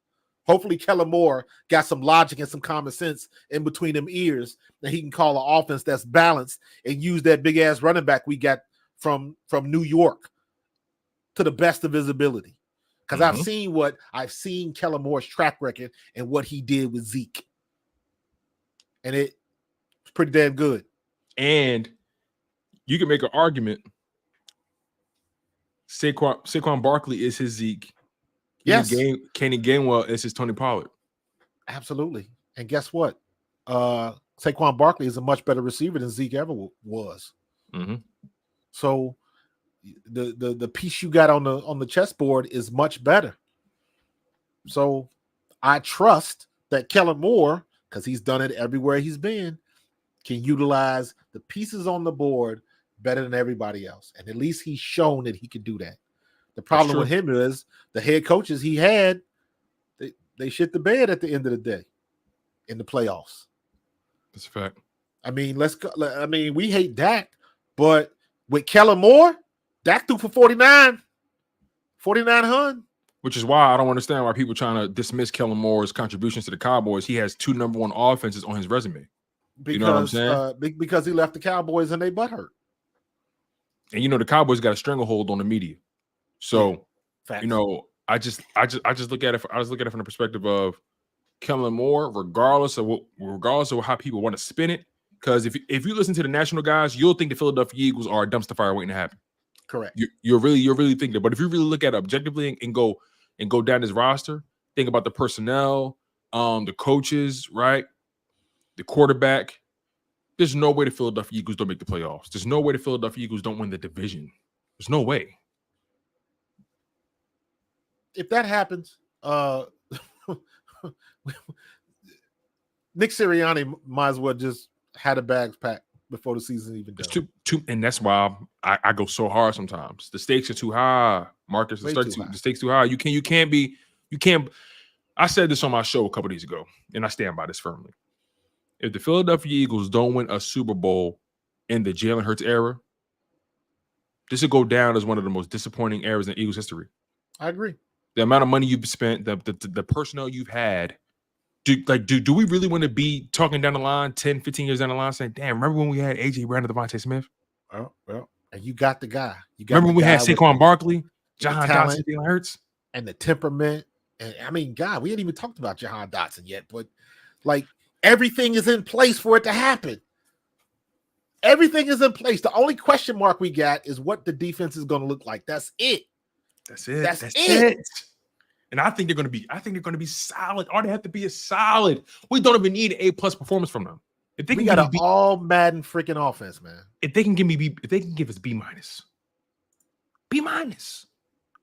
Hopefully Kellen Moore got some logic and some common sense in between them ears that he can call an offense that's balanced and use that big ass running back we got from New York to the best of his ability. Because I've seen Kellen Moore's track record and what he did with Zeke. And it's pretty damn good. And you can make an argument. Saquon Barkley is his Zeke. Yes. Kenny Gainwell is his Tony Pollard. Absolutely. And guess what? Saquon Barkley is a much better receiver than Zeke ever was. Mm-hmm. So the piece you got on the chessboard is much better. So I trust that Kellen Moore, because he's done it everywhere he's been, can utilize the pieces on the board better than everybody else. And at least he's shown that he can do that. The problem with him is the head coaches he had, they shit the bed at the end of the day in the playoffs. That's a fact. I mean, we hate Dak, but with Kellen Moore, Dak threw for 4,900. Which is why I don't understand why people trying to dismiss Kellen Moore's contributions to the Cowboys. He has 2 number 1 offenses on his resume. You know what I'm saying? Because he left the Cowboys and they butt hurt. And you know the Cowboys got a stranglehold on the media. So, you know, I just look at it. I just look at it from the perspective of Kellen Moore, regardless of how people want to spin it. Because if you listen to the national guys, you'll think the Philadelphia Eagles are a dumpster fire waiting to happen. Correct. You're really thinking that. But if you really look at it objectively and go down this roster, think about the personnel, the coaches, right, the quarterback. There's no way the Philadelphia Eagles don't make the playoffs. There's no way the Philadelphia Eagles don't win the division. There's no way. If that happens, Nick Sirianni might as well just had the bags packed before the season even done. And that's why I go so hard sometimes. The stakes are too high, Marcus. The stakes too high. You can't. I said this on my show a couple days ago, and I stand by this firmly. If the Philadelphia Eagles don't win a Super Bowl in the Jalen Hurts era, this will go down as one of the most disappointing eras in Eagles history. I agree. The amount of money you've spent, the personnel you've had, Do we really want to be talking down the line 10, 15 years down the line saying, damn, remember when we had AJ Brown and Devonta Smith? Well, and you got the guy. You got remember when we had with Saquon Barkley, the Jahan talent, Dotson, Jalen Hurts, and the temperament. And I mean, God, we ain't even talked about Jahan Dotson yet, but like everything is in place for it to happen. Everything is in place. The only question mark we got is what the defense is going to look like. That's it. That's it. That's it. And I think they're going to be solid. All they have to be is solid. We don't even need an A+ performance from them. If they We can got an all Madden freaking offense, man. If they can give us B-,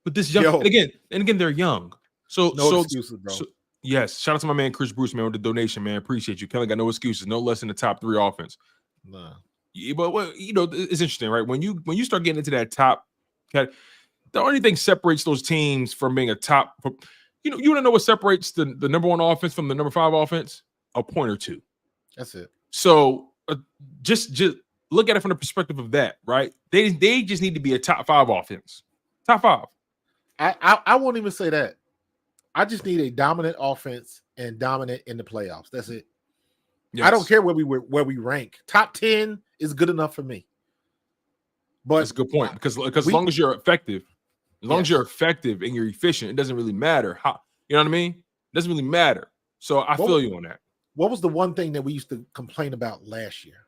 with this young, and again, they're young. So excuses, bro. Yes, shout out to my man Chris Bruce, man, with the donation, man. Appreciate you. Kelly got no excuses, no less than the top 3 offense. Nah. Yeah, but it's interesting, right? When you start getting into that top, the only thing separates those teams from being a top, you want to know what separates the number 1 offense from the number 5 offense? A point or two. That's it. So just look at it from the perspective of that, right? They just need to be a top 5 offense. Top 5. I won't even say that. I just need a dominant offense and dominant in the playoffs. That's it. Yes. I don't care where we rank. Top 10 is good enough for me. But that's a good point because as long as you're effective, as you're effective and you're efficient, it doesn't really matter how. You know what I mean? It doesn't really matter. So I feel you on that. What was the one thing that we used to complain about last year?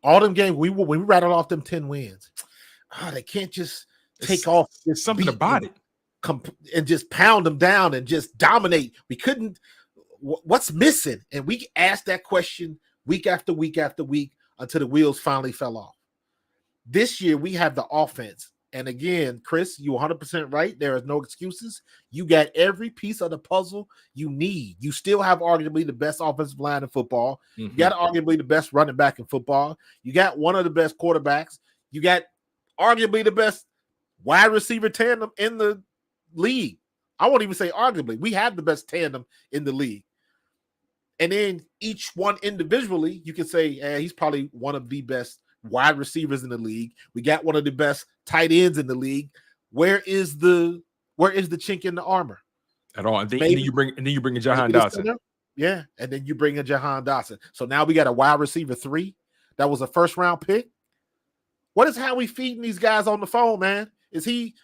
All them games when we rattled off them 10 wins. They can't just take off. There's something about it. And just pound them down and just dominate. We couldn't. What's missing? And we asked that question week after week after week until the wheels finally fell off. This year we have the offense, and again, Chris, you're 100% right. There is no excuses. You got every piece of the puzzle you need. You still have arguably the best offensive line in football. You got arguably the best running back in football. You got one of the best quarterbacks. You got arguably the best wide receiver tandem in the league. I won't even say arguably. We have the best tandem in the league. And then each one individually, you can say he's probably one of the best wide receivers in the league. We got one of the best tight ends in the league. Where is the chink in the armor? At all. And then you bring a Jahan Dotson. Yeah, and then you bring a Jahan Dotson. So now we got a wide receiver 3 that was a first round pick. What is Howie feeding these guys on the phone, man? Is he?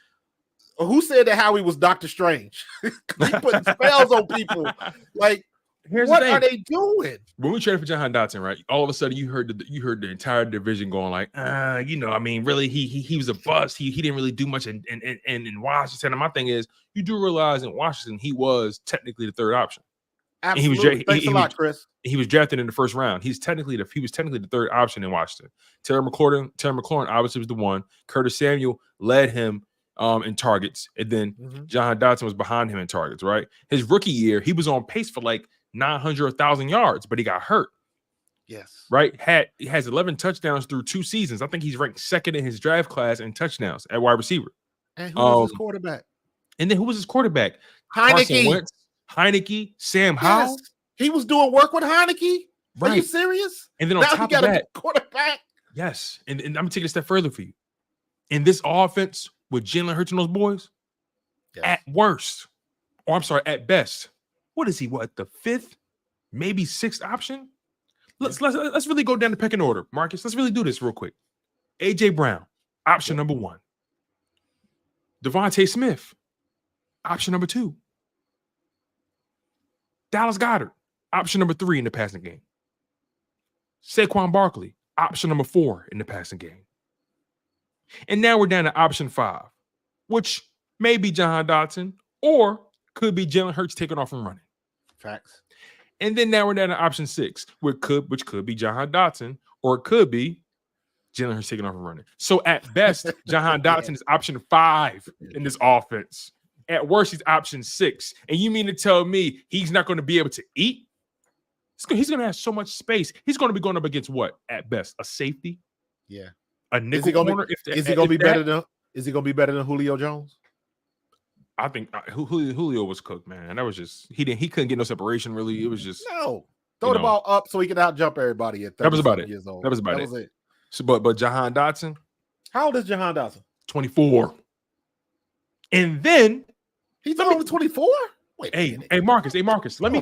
Who said that Howie was Dr. Strange? He putting spells on people. Like, what are they doing? When we traded for Jahan Dotson, right? All of a sudden, you heard the entire division going like, I mean, really, he was a bust. He didn't really do much in Washington. And my thing is, you do realize in Washington he was technically the 3rd option. Absolutely. Thanks a lot, Chris. He was drafted in the 1st round. He was technically the 3rd option in Washington. Terry McLaurin obviously was the one. Curtis Samuel led him in targets, and then Jahan Dotson was behind him in targets. Right, his rookie year, he was on pace for like 900 or 1,000 yards, but he got hurt. Yes. Right. He has 11 touchdowns through 2 seasons. I think he's ranked 2nd in his draft class in touchdowns at wide receiver. And who was his quarterback? And then who was his quarterback? Heineke. Sam Howell. Yes. He was doing work with Heineke. Right. Are you serious? And then on top of that, quarterback. Yes. And I'm gonna take it a step further for you. In this offense with Jalen Hurts and those boys, at worst, or I'm sorry, at best, what is he? What, the 5th, maybe 6th option? Let's really go down the pecking order, Marcus. Let's really do this real quick. AJ Brown, option number 1. Devonta Smith, option number 2. Dallas Goedert, option number 3 in the passing game. Saquon Barkley, option number 4 in the passing game. And now we're down to option 5, which may be Jahan Dotson or could be Jalen Hurts taking off and running. Facts. And then now we're down to option 6, which could be Jahan Dotson or it could be Jalen Hurts taking off and running. So at best, Jahan Dotson is option 5 in this offense. At worst, he's option 6. And you mean to tell me he's not going to be able to eat? He's going to have so much space. He's going to be going up against what? At best, a safety? Yeah. A nickel corner? Is he going to be better than Julio Jones? I think Julio was cooked, man. That was just he couldn't get no separation really. It was just throw the ball up so he could out jump everybody at 37 years old. That was about it. So, but Jahan Dotson, how old is Jahan Dotson? 24. And then he's only 24. Wait a Hey, minute. hey, Marcus. Let me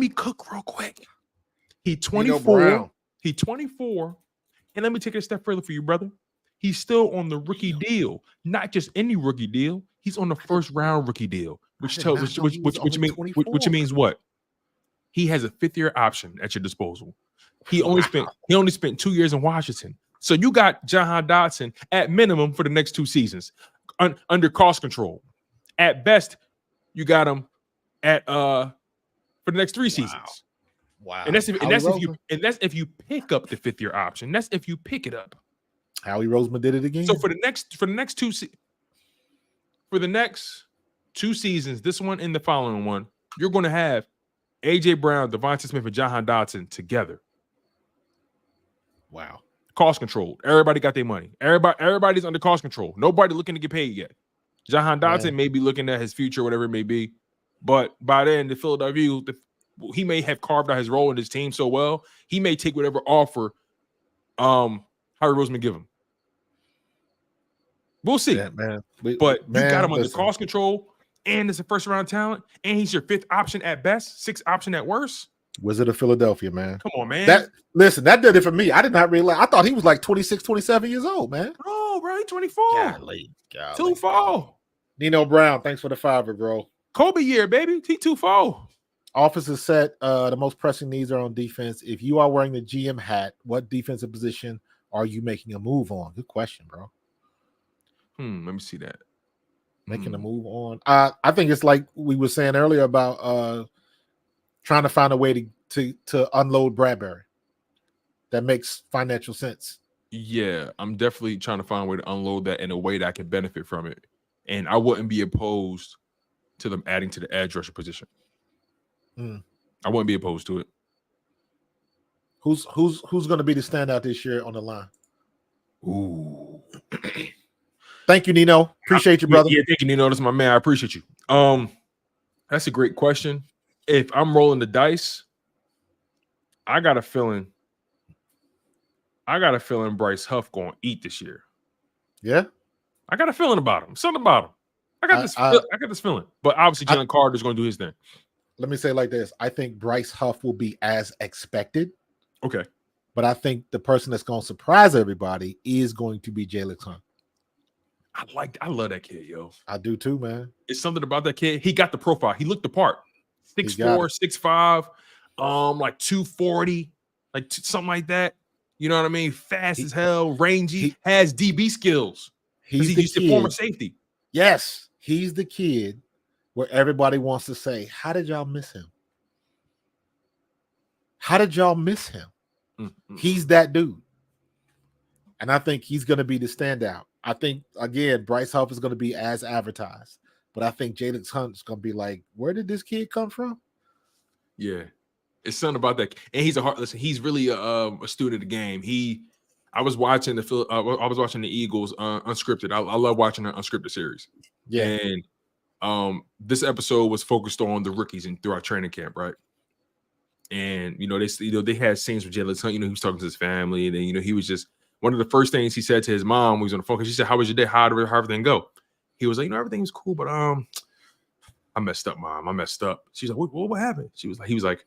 cook real quick. He 24. He 24. And let me take it a step further for you, brother. He's still on the rookie deal, not just any rookie deal. He's on the first round rookie deal, which means what? He has a 5th-year option at your disposal. He only spent 2 years in Washington. So you got Jahan Dotson at minimum for the next 2 seasons under cost control. At best, you got him at for the next 3 seasons. Wow. And that's if you pick up the 5th-year option. That's if you pick it up. Howie Roseman did it again. So for the next 2 seasons, this one and the following one, you're going to have AJ Brown, Devonta Smith, and Jahan Dotson together. Wow. Cost control. Everybody got their money. Everybody's under cost control. Nobody looking to get paid yet. Jahan Dotson may be looking at his future, whatever it may be. But by then, the Philadelphia, he may have carved out his role in his team so well, he may take whatever offer Howie Roseman give him. We'll see. Yeah, man. You got him under cost control, and it's a first-round talent, and he's your 5th option at best, 6th option at worst. Wizard of Philadelphia, man. Come on, man. That did it for me. I did not realize. I thought he was like 26, 27 years old, man. Oh, bro, he's 24. Golly. Too far. Nino Brown, thanks for the $5, bro. Kobe year, baby. He too far. Office is set. The most pressing needs are on defense. If you are wearing the GM hat, what defensive position are you making a move on? Good question, bro. Let me see that. Making a move on. I think it's like we were saying earlier about trying to find a way to unload Bradberry. That makes financial sense. Yeah, I'm definitely trying to find a way to unload that in a way that I can benefit from it. And I wouldn't be opposed to them adding to the edge rusher position. I wouldn't be opposed to it. Who's going to be the standout this year on the line? Ooh. Thank you, Nino. Appreciate you, brother. Yeah, thank you, Nino. That's my man. I appreciate you. That's a great question. If I'm rolling the dice, I got a feeling Bryce Huff going to eat this year. Yeah? I got a feeling about him. Something about him. I got this feeling. But obviously, Jalen Carter's going to do his thing. Let me say it like this. I think Bryce Huff will be as expected. Okay. But I think the person that's going to surprise everybody is going to be Jalyx Hunt. I love that kid, yo. I do too, man. It's something about that kid. He got the profile. He looked the part. 6'4", 6'5", like 240, like something like that. You know what I mean? Fast as hell, rangy, has DB skills. He's the former safety. Yes, he's the kid where everybody wants to say, how did y'all miss him? How did y'all miss him? He's that dude. And I think he's going to be the standout. I think, again, Bryce Huff is going to be as advertised. But I think Jalyx Hunt is going to be like, where did this kid come from? Yeah. It's something about that. And he's really a student of the game. I was watching the Eagles unscripted. I love watching an unscripted series. Yeah. And this episode was focused on the rookies and throughout training camp, right? And they had scenes with Jalyx Hunt. He was talking to his family, and then he was just one of the first things he said to his mom when he was on the phone. She said, "How was your day? How did everything go?" He was like, "Everything was cool, but I messed up, Mom. I messed up." She's like, "What happened?" He was like,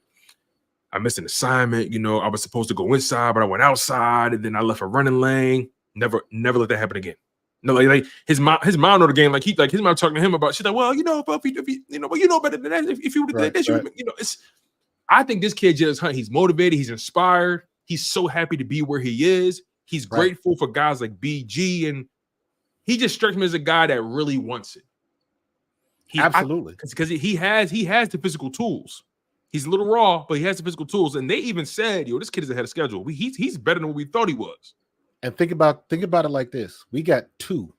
"I missed an assignment. I was supposed to go inside, but I went outside, and then I left a running lane. Never let that happen again." No, like his mom know the game. Like his mom talking to him about. She's like, "Well, if you know better than that. If you would have did this, it's." I think this kid Jalyx Hunt, he's motivated, he's inspired, he's so happy to be where he is. He's grateful for guys like BG, and he just strikes me as a guy that really wants it. Absolutely, because he has the physical tools. He's a little raw, but he has the physical tools. And they even said, "This kid is ahead of schedule. He's better than what we thought he was." And think about it like this: we got 2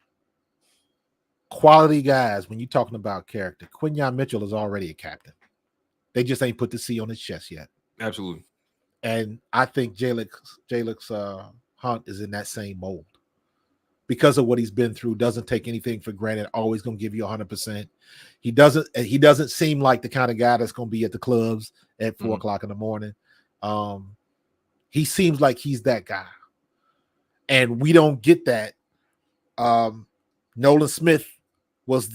quality guys. When you're talking about character, Quinyon Mitchell is already a captain. They just ain't put the C on his chest yet. Absolutely. And I think Jalyx Hunt is in that same mold because of what he's been through. Doesn't take anything for granted. Always going to give you 100%. He doesn't seem like the kind of guy that's going to be at the clubs at 4 o'clock in the morning. He seems like he's that guy. And we don't get that. Nolan Smith was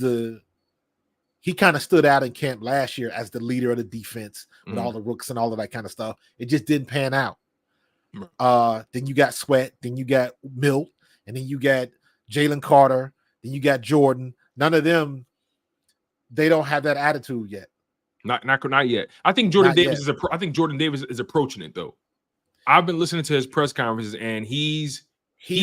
he kind of stood out in camp last year as the leader of the defense with all the rooks and all of that kind of stuff. It just didn't pan out. Then you got Sweat, then you got Milt, and then you got Jalen Carter, then you got Jordan. None of them, they don't have that attitude yet. Not yet. I think Jordan Davis is approaching it though. I've been listening to his press conferences, and he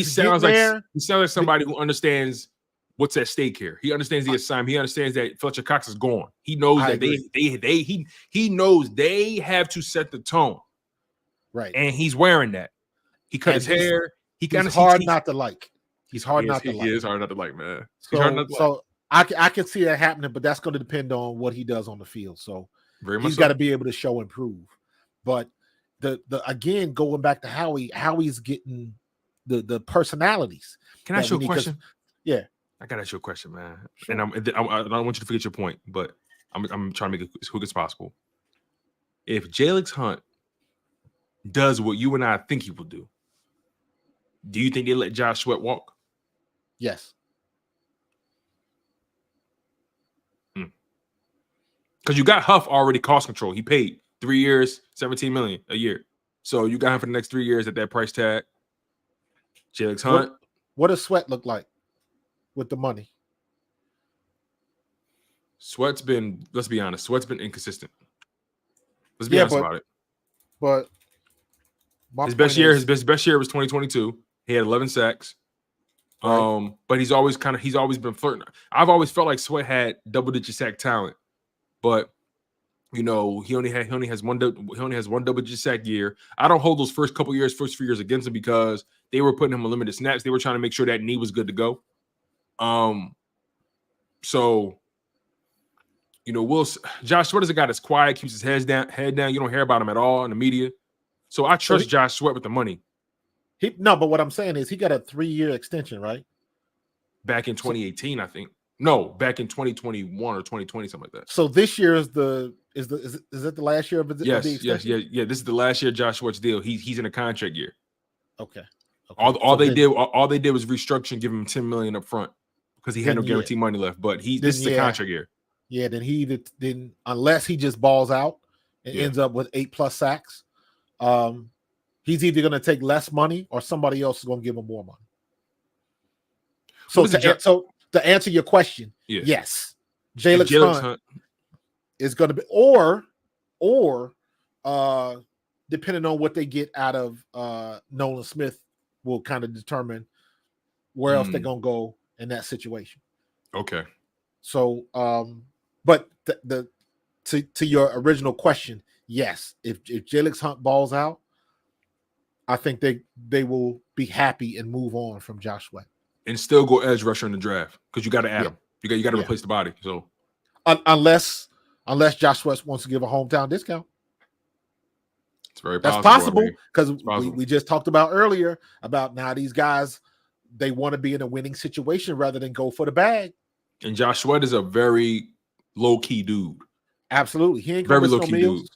sounds like somebody who understands what's at stake here. He understands the assignment. He understands that Fletcher Cox is gone. He knows that he knows they have to set the tone. Right. And he's wearing that. He cut his hair. He's hard not to like. He's hard not to like. He is hard not to like, man. So I can see that happening, but that's going to depend on what he does on the field. So he's got to be able to show and prove. But the again, going back to Howie's getting the personalities. Can I ask you a question? Yeah. I gotta ask you a question, man. Sure. And I don't want you to forget your point, but I'm trying to make it as quick as possible. If Jalyx Hunt does what you and I think he will do you think they let Josh Sweat walk? Yes. Because you got Huff already cost control. He paid 3 years, $17 million a year. So you got him for the next 3 years at that price tag. Jalyx Hunt. What does Sweat look like with the money? Sweat's been, let's be honest, Sweat's been inconsistent. Let's be honest about it. But his best year was 2022. He had 11 sacks. Right. But he's always been flirting. I've always felt like Sweat had double-digit sack talent, but he only has one double-digit sack year. I don't hold those first few years against him because they were putting him on limited snaps. They were trying to make sure that knee was good to go. So Josh Sweat is a guy that's quiet, keeps his head down. You don't hear about him at all in the media. So I trust Josh Sweat with the money. But what I'm saying is he got a 3-year extension, right? Back in 2018, I think. No, back in 2021 or 2020, something like that. So this year is it the last year of the extension? Yes. This is the last year of Josh Sweat's deal. He's in a contract year. Okay. All they did was restructure and give him $10 million up front because he had no guarantee money left. But this is a contract year. Yeah, then unless he just balls out and ends up with 8+ sacks, he's either going to take less money or somebody else is going to give him more money. So to answer your question, yes, Jalyx Hunt is going to be, or depending on what they get out of Nolan Smith will kind of determine where else they're going to go in that situation. Okay. So, but to your original question, yes, if Jalyx Hunt balls out, I think they will be happy and move on from Josh Sweat and still go edge rusher in the draft because you got to add him. You got to replace the body. So unless Josh Sweat wants to give a hometown discount, it's very possible because we just talked about earlier about now these guys, they want to be in a winning situation rather than go for the bag. And Josh Sweat is a very low key dude. Absolutely, he ain't very low key dude.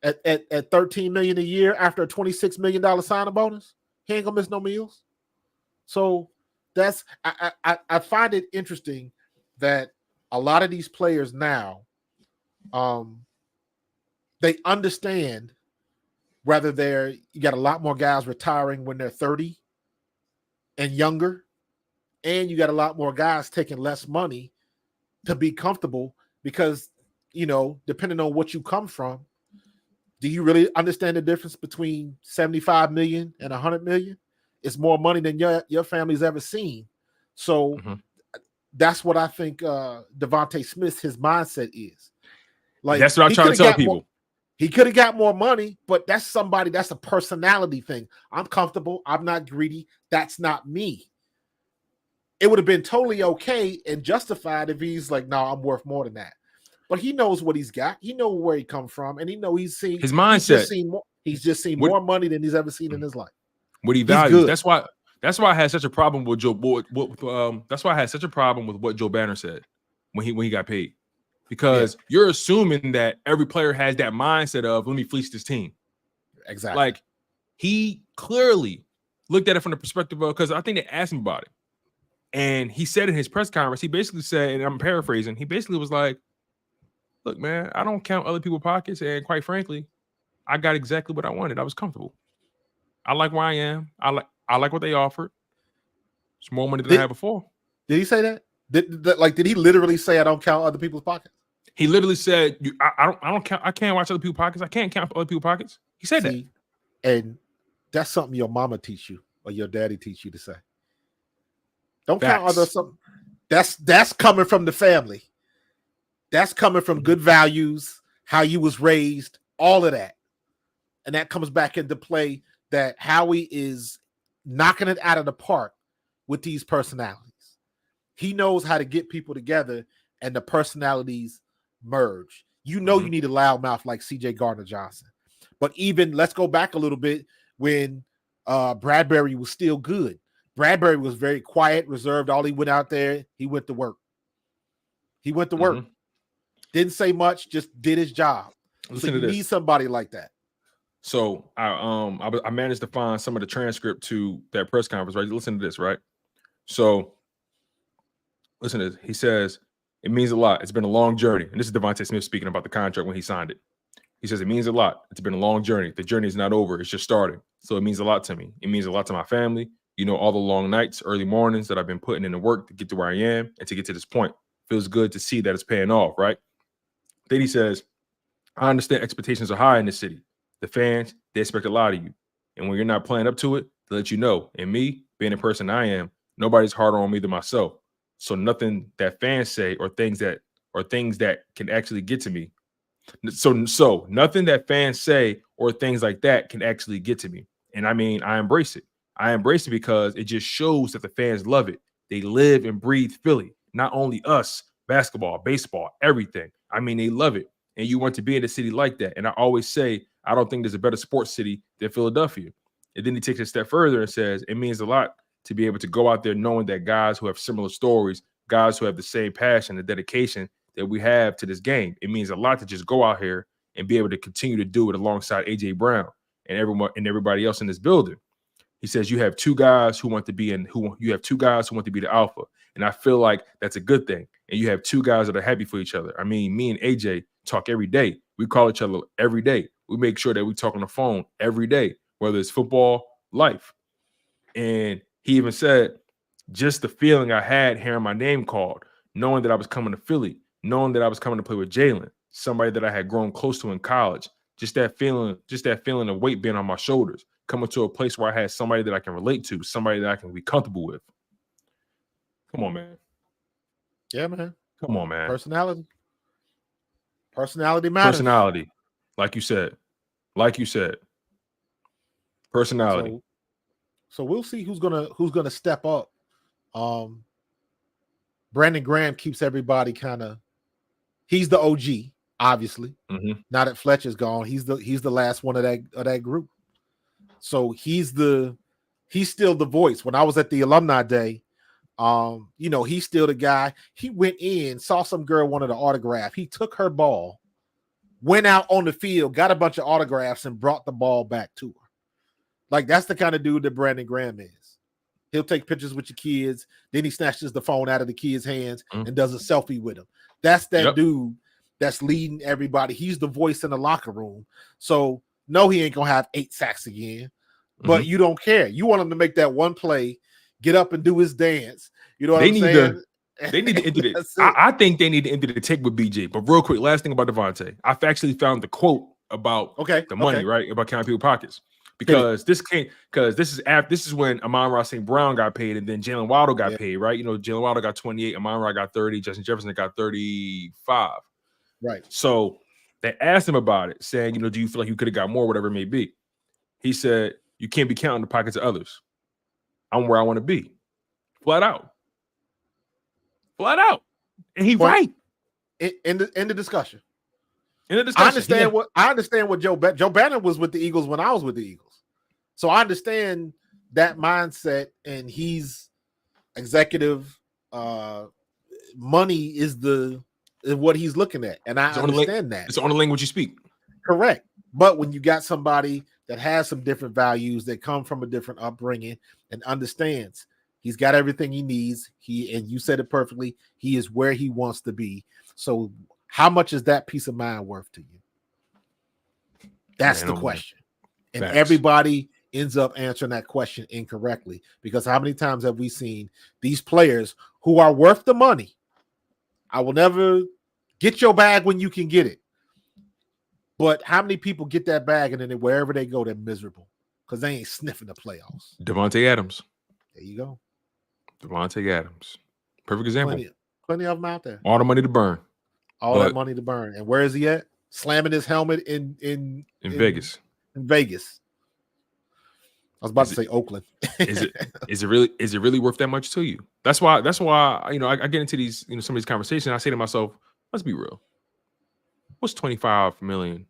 At $13 million a year after a $26 million signing bonus, he ain't gonna miss no meals. So that's I find it interesting that a lot of these players now, they understand whether you got a lot more guys retiring when they're 30 and younger, and you got a lot more guys taking less money to be comfortable because depending on what you come from. Do you really understand the difference between 75 million and 100 million? It's more money than your family's ever seen. So that's what I think Devonta Smith, his mindset is. Like that's what I try to tell people. He could have got more money, but that's a personality thing. I'm comfortable. I'm not greedy. That's not me. It would have been totally okay and justified if he's like, no, I'm worth more than that. But he knows what he's got. He knows where he come from, and he knows he's seen his mindset. He's just seen more money than he's ever seen in his life. What he values. That's why I had such a problem with that's why I had such a problem with what Joe Banner said when he got paid, because you're assuming that every player has that mindset of let me fleece this team. Exactly. Like he clearly looked at it from the perspective of, because I think they asked him about it. And he said in his press conference, he basically said, and I'm paraphrasing, he basically was like, look, man, I don't count other people's pockets. And quite frankly, I got exactly what I wanted. I was comfortable. I like where I am. I like what they offered. It's more money than I had before. Did he say that? Did he literally say I don't count other people's pockets? He literally said, I don't count. I can't watch other people's pockets. I can't count other people's pockets. He said that. And that's something your mama teach you or your daddy teach you to say. Don't count other something. That's coming from the family. That's coming from good values, how you was raised, all of that. And that comes back into play that Howie is knocking it out of the park with these personalities. He knows how to get people together and the personalities merge. You know, you need a loudmouth like CJ Gardner-Johnson. But even let's go back a little bit when Bradberry was still good. Bradberry was very quiet, reserved. All he went out there, he went to work. Didn't say much, just did his job. So you need somebody like that. So I managed to find some of the transcript to that press conference, right? Listen to this, right? So listen to this. He says, it means a lot. It's been a long journey. And this is Devonta Smith speaking about the contract when he signed it. He says, it means a lot. It's been a long journey. The journey is not over. It's just starting. So it means a lot to me. It means a lot to my family. You know, all the long nights, early mornings that I've been putting in the work to get to where I am and to get to this point. Feels good to see that it's paying off, right? Then he says, I understand expectations are high in this city. The fans, they expect a lot of you. And when you're not playing up to it, to let you know. And me, being the person I am, nobody's harder on me than myself. So nothing that fans say or things that can actually get to me. So nothing that fans say or things like that can actually get to me. And I mean, I embrace it. I embrace it because it just shows that the fans love it. They live and breathe Philly, not only us, basketball, baseball, everything. I mean, they love it. And you want to be in a city like that. And I always say, I don't think there's a better sports city than Philadelphia. And then he takes it a step further and says, it means a lot to be able to go out there knowing that guys who have similar stories, guys who have the same passion and dedication that we have to this game. It means a lot to just go out here and be able to continue to do it alongside A.J. Brown and everybody else in this building. He says you have two guys who want to be the alpha. And I feel like that's a good thing. And you have two guys that are happy for each other. I mean, me and AJ talk every day. We call each other every day. We make sure that we talk on the phone every day, whether it's football, life. And he even said, just the feeling I had hearing my name called, knowing that I was coming to Philly, knowing that I was coming to play with Jalen, somebody that I had grown close to in college, just that feeling of weight being on my shoulders, coming to a place where I had somebody that I can relate to, somebody that I can be comfortable with. Come on, man. Yeah, man. Come on, man. Personality matters. Personality, like you said. Personality. So we'll see who's gonna step up. Brandon Graham keeps everybody kind of. He's the OG, obviously. Mm-hmm. Now that Fletcher's gone, he's the last one of that group. So he's still the voice. When I was at the alumni day, he's still the guy. He went in, saw some girl wanted an autograph. He took her ball, went out on the field, got a bunch of autographs, and brought the ball back to her. Like, that's the kind of dude that Brandon Graham is. He'll take pictures with your kids. Then he snatches the phone out of the kid's hands and does a selfie with him. That's that dude that's leading everybody. He's the voice in the locker room. So, no, he ain't going to have 8 sacks again. But you don't care. You want him to make that one play, get up and do his dance. You know what I'm saying? They need to enter it. I think they need to enter the take with BJ. But real quick, last thing about Devonta. I've actually found the quote about the money, right? About counting people's pockets. Because this is when Amon-Ra St. Brown got paid and then Jalen Waddle got paid, right? You know, Jalen Waddle got 28, Amon-Ra got 30, Justin Jefferson got 35. Right. So they asked him about it, saying, do you feel like you could have got more, whatever it may be? He said, you can't be counting the pockets of others. I'm where I want to be. Flat out. And he's right. In the discussion. I understand what Joe Bannon was with the Eagles when I was with the Eagles. So I understand that mindset, and he's executive. Money is what he's looking at, and I understand that. It's on the language you speak. Correct. But when you got somebody that has some different values, that come from a different upbringing and understands He's got everything he needs. And you said it perfectly. He is where he wants to be. So how much is that peace of mind worth to you? That's the question. And everybody ends up answering that question incorrectly, because how many times have we seen these players who are worth the money? I will never get your bag when you can get it. But how many people get that bag and then wherever they go, they're miserable because they ain't sniffing the playoffs? Devonta Adams. There you go. Devonta Adams. Perfect example. Plenty of them out there. All the money to burn. That money to burn. And where is he at? Slamming his helmet in Vegas. In Vegas. I was about to say Oakland. is it really worth that much to you? That's why I get into these, some of these conversations. I say to myself, let's be real. What's 25 million?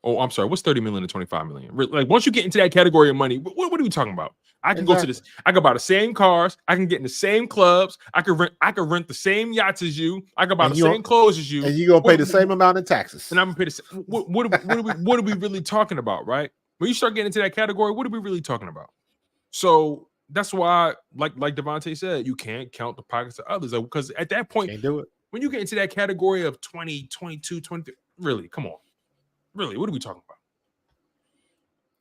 Oh, I'm sorry. What's 30 million to 25 million? Like, once you get into that category of money, what are we talking about? I can go to this. I can buy the same cars. I can get in the same clubs. I can rent the same yachts as you. I can buy the same clothes as you. And you're gonna pay the same amount in taxes. And I'm gonna pay the same. What are we really talking about, right? When you start getting into that category, what are we really talking about? So that's why, like Devontae said, you can't count the pockets of others, because at that point, can't do it. When you get into that category of 20, 22, 23, really, come on. Really, what are we talking about?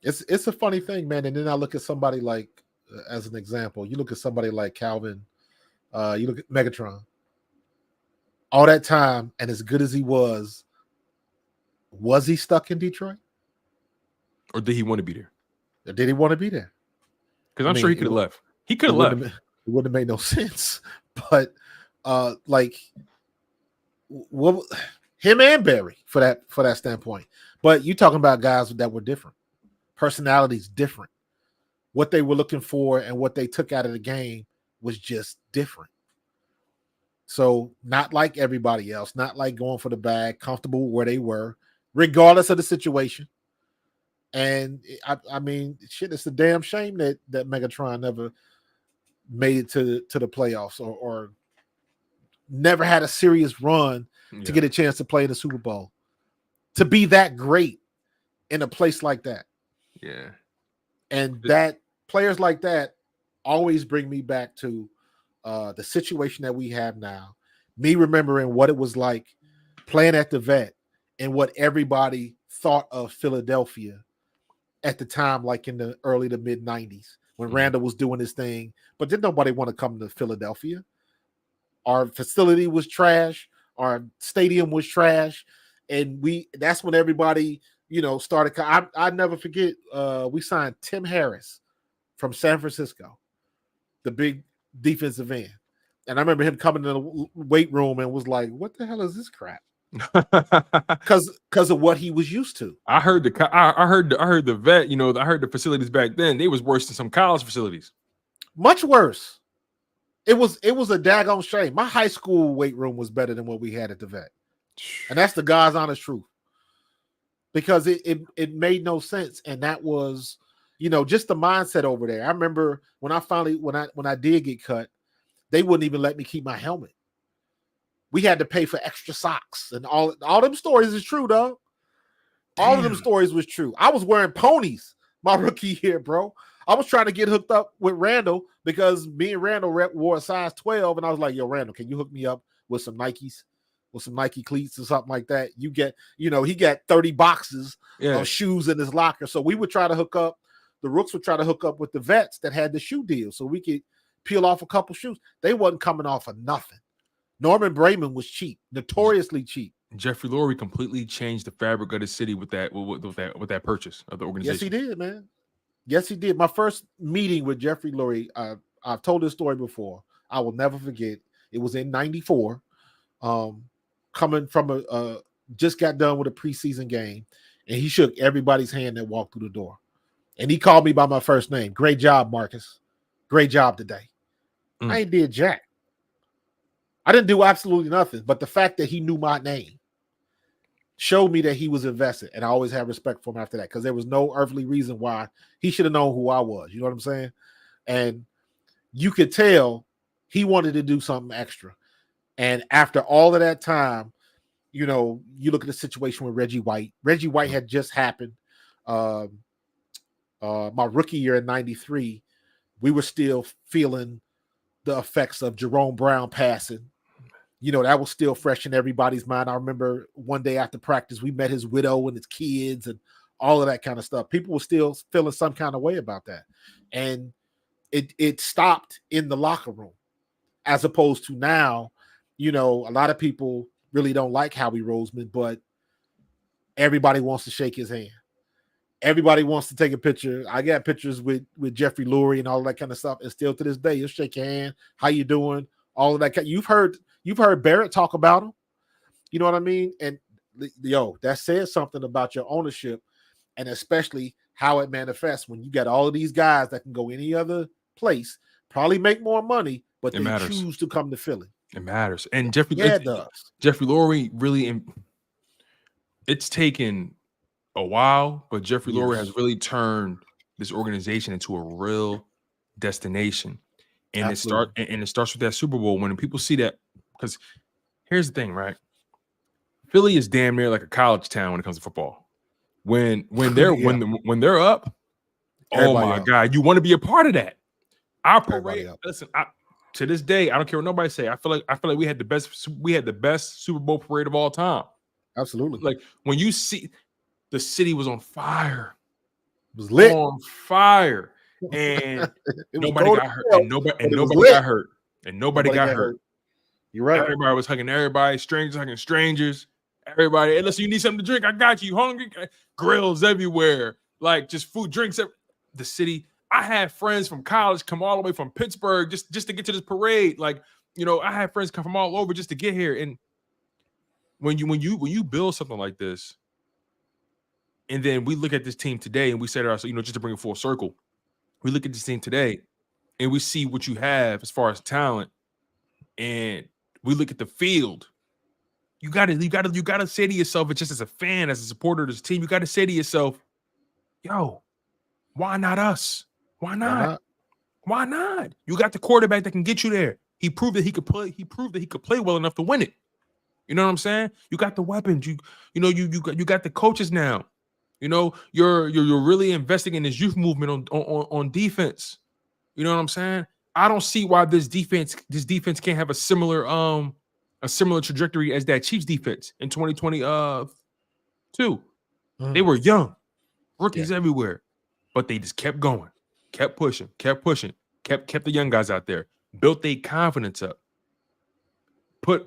It's a funny thing, man. And then I look at somebody like, as an example, you look at somebody like Calvin, you look at Megatron. All that time, and as good as he was he stuck in Detroit? Or did he want to be there? Or did he want to be there? Because I'm sure he could have left. He could have left. It wouldn't have made no sense. But him and Barry for that standpoint. But you talking about guys that were different, personalities different. What they were looking for and what they took out of the game was just different. So not like everybody else, not like going for the bag, comfortable where they were, regardless of the situation. And I mean, shit, it's a damn shame that Megatron never made it to the playoffs or never had a serious run to get a chance to play in the Super Bowl. To be that great in a place like that. Yeah. And that players like that always bring me back to the situation that we have now. Me remembering what it was like playing at the Vet and what everybody thought of Philadelphia at the time, like in the early to mid 90s when Randall was doing his thing. But didn't nobody want to come to Philadelphia? Our facility was trash. Our stadium was trash. And that's when everybody, started. I never forget, we signed Tim Harris from San Francisco, the big defensive end. And I remember him coming to the weight room and was like, what the hell is this crap? Because of what he was used to. I heard the Vet, I heard the facilities back then, they was worse than some college facilities. Much worse. It was a daggone shame. My high school weight room was better than what we had at the Vet. And that's the God's honest truth. Because it made no sense. And that was, just the mindset over there. I remember when I did get cut, they wouldn't even let me keep my helmet. We had to pay for extra socks, and all them stories is true, though. All of them stories was true. I was wearing ponies my rookie year, bro. I was trying to get hooked up with Randall because me and Randall wore a size 12, and I was like, yo, Randall, can you hook me up with some Nikes, with some Nike cleats or something like that? You get, he got 30 boxes of shoes in his locker. So we would try to hook up, the Rooks would try to hook up with the Vets that had the shoe deal so we could peel off a couple shoes. They wasn't coming off of nothing. Norman Brayman was cheap, notoriously cheap. Jeffrey Lurie completely changed the fabric of the city with that purchase of the organization. Yes, he did, man. Yes, he did. My first meeting with Jeffrey Lurie, I've told this story before. I will never forget. It was in '94. Coming from just got done with a preseason game, and he shook everybody's hand that walked through the door. And he called me by my first name. Great job, Marcus. Great job today. I ain't did jack. I didn't do absolutely nothing, but the fact that he knew my name showed me that he was invested, and I always had respect for him after that because there was no earthly reason why he should have known who I was. You know what I'm saying? And you could tell he wanted to do something extra. And after all of that time, you look at the situation with Reggie White. Reggie White had just happened. My rookie year in '93, we were still feeling the effects of Jerome Brown passing. You know, that was still fresh in everybody's mind. I remember one day after practice, we met his widow and his kids and all of that kind of stuff. People were still feeling some kind of way about that. And it stopped in the locker room, as opposed to now, you know, a lot of people really don't like Howie Roseman, but everybody wants to shake his hand. Everybody wants to take a picture. I got pictures with Jeffrey Lurie and all that kind of stuff. And still to this day, he'll shake your hand. How you doing? All of that. You've heard Barrett talk about him. You know what I mean? And that says something about your ownership, and especially how it manifests when you got all of these guys that can go any other place, probably make more money, but they choose to come to Philly. It matters. And Jeffrey Lurie really, it's taken a while, but Jeffrey Lurie has really turned this organization into a real destination. And it starts with that Super Bowl. When people see that, because here's the thing, right? Philly is damn near like a college town when it comes to football. When they're when they're up, Everybody God, you want to be a part of that. Our parade. Listen, to this day, I don't care what nobody say. I feel like we had the best Super Bowl parade of all time. Absolutely. Like when you see the city was on fire, it was lit on fire, and nobody got hurt, and nobody got hurt. You're right. Everybody was hugging everybody, strangers hugging strangers. Everybody, hey, listen, you need something to drink? I got you. Hungry? Grills everywhere, like just food, drinks. The city. I had friends from college come all the way from Pittsburgh just to get to this parade. Like, you know, I had friends come from all over just to get here. And when you build something like this, and then we look at this team today and we say to ourselves, you know, just to bring it full circle, we look at this team today and we see what you have as far as talent, and we look at the field. You gotta say to yourself, just as a fan, as a supporter of this team, you gotta say to yourself, yo, why not us? Why not? Why not? You got the quarterback that can get you there. He proved that he could play. He proved that he could play well enough to win it. You know what I'm saying? You got the weapons. You got the coaches now. You know, you're really investing in this youth movement on defense. You know what I'm saying? I don't see why this defense can't have a similar trajectory as that Chiefs defense in 2022. They were young, rookies everywhere, but they just kept going, kept pushing, kept the young guys out there, built their confidence up,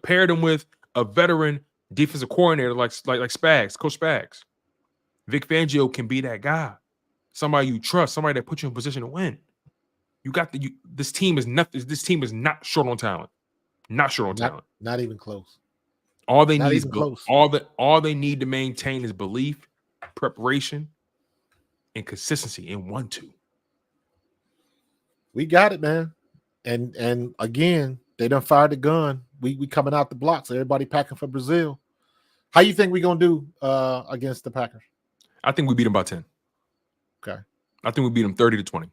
paired them with a veteran defensive coordinator like Spags, Coach Spags. Vic Fangio can be that guy, somebody you trust, somebody that puts you in position to win. This team is not short on talent. Not short on talent. Not even close. All they need to maintain is belief, preparation, and consistency in 1-2. We got it, man. And again, they done fired the gun. We coming out the blocks. Everybody packing for Brazil. How you think we gonna do against the Packers? I think we beat them by 10. Okay. I think we beat them 30-20.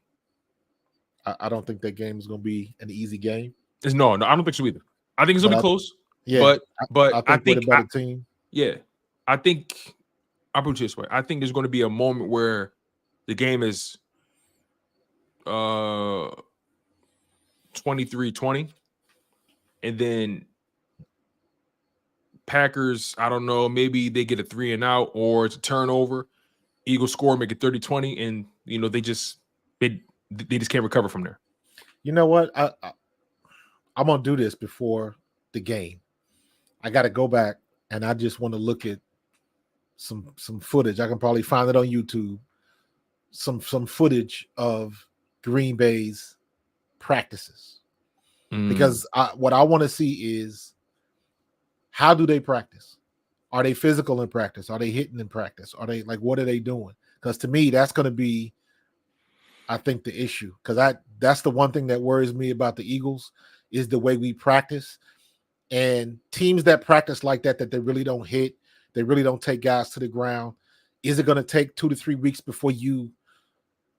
I don't think that game is gonna be an easy game. No, I don't think so either. I think it's gonna be close. Yeah, but I think we're the better team. Yeah, I think I'll put it this way. I think there's going to be a moment where the game is 23-20, and then Packers, I don't know, maybe they get a 3 and out, or it's a turnover. Eagles score, make it 30-20, and you know they just can't recover from there. You know what? I'm gonna do this before the game. I got to go back, and I just want to look at some footage. I can probably find it on YouTube. Some footage of Green Bay's practices, because what I want to see is, how do they practice? Are they physical in practice? Are they hitting in practice? Are they what are they doing? Because to me, that's going to be, I think, the issue. Because that's the one thing that worries me about the Eagles is the way we practice. And teams that practice like that they really don't hit, they really don't take guys to the ground. Is it going to take 2 to 3 weeks before you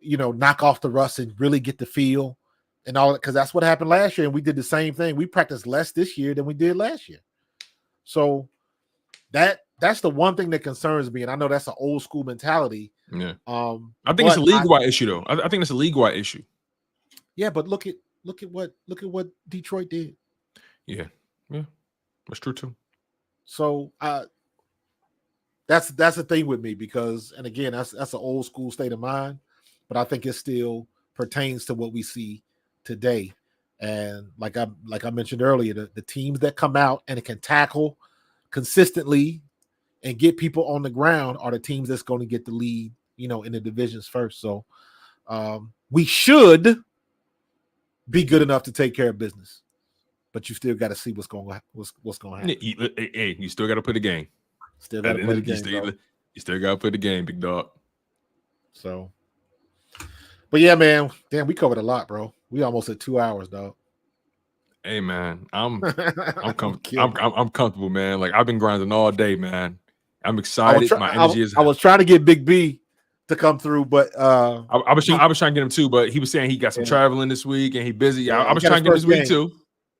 knock off the rust and really get the feel and all that? Because that's what happened last year, and we did the same thing. We practiced less this year than we did last year. So that's the one thing that concerns me, and I know that's an old school mentality. Yeah. I think it's a league-wide issue, though. I think it's a league-wide issue. Yeah, but look at look at what Detroit did. Yeah, that's true too. So that's the thing with me, because, and again, that's an old school state of mind, but I think it still pertains to what we see today. And like I mentioned earlier, the teams that come out and it can tackle consistently and get people on the ground are the teams that's going to get the lead, in the divisions first. So we should be good enough to take care of business, but you still got to see what's going to happen. Hey, you still got to play the game. Still got to play the game. You still got to play the game, big dog. So, but yeah, man, damn, we covered a lot, bro. We almost at 2 hours, dog. Hey, man, I'm comfortable, man. Like, I've been grinding all day, man. I'm excited. My energy is. I was trying to get Big B to come through, but I was trying to get him too, but he was saying he got some traveling this week and he busy. Yeah, I was trying to get this week too.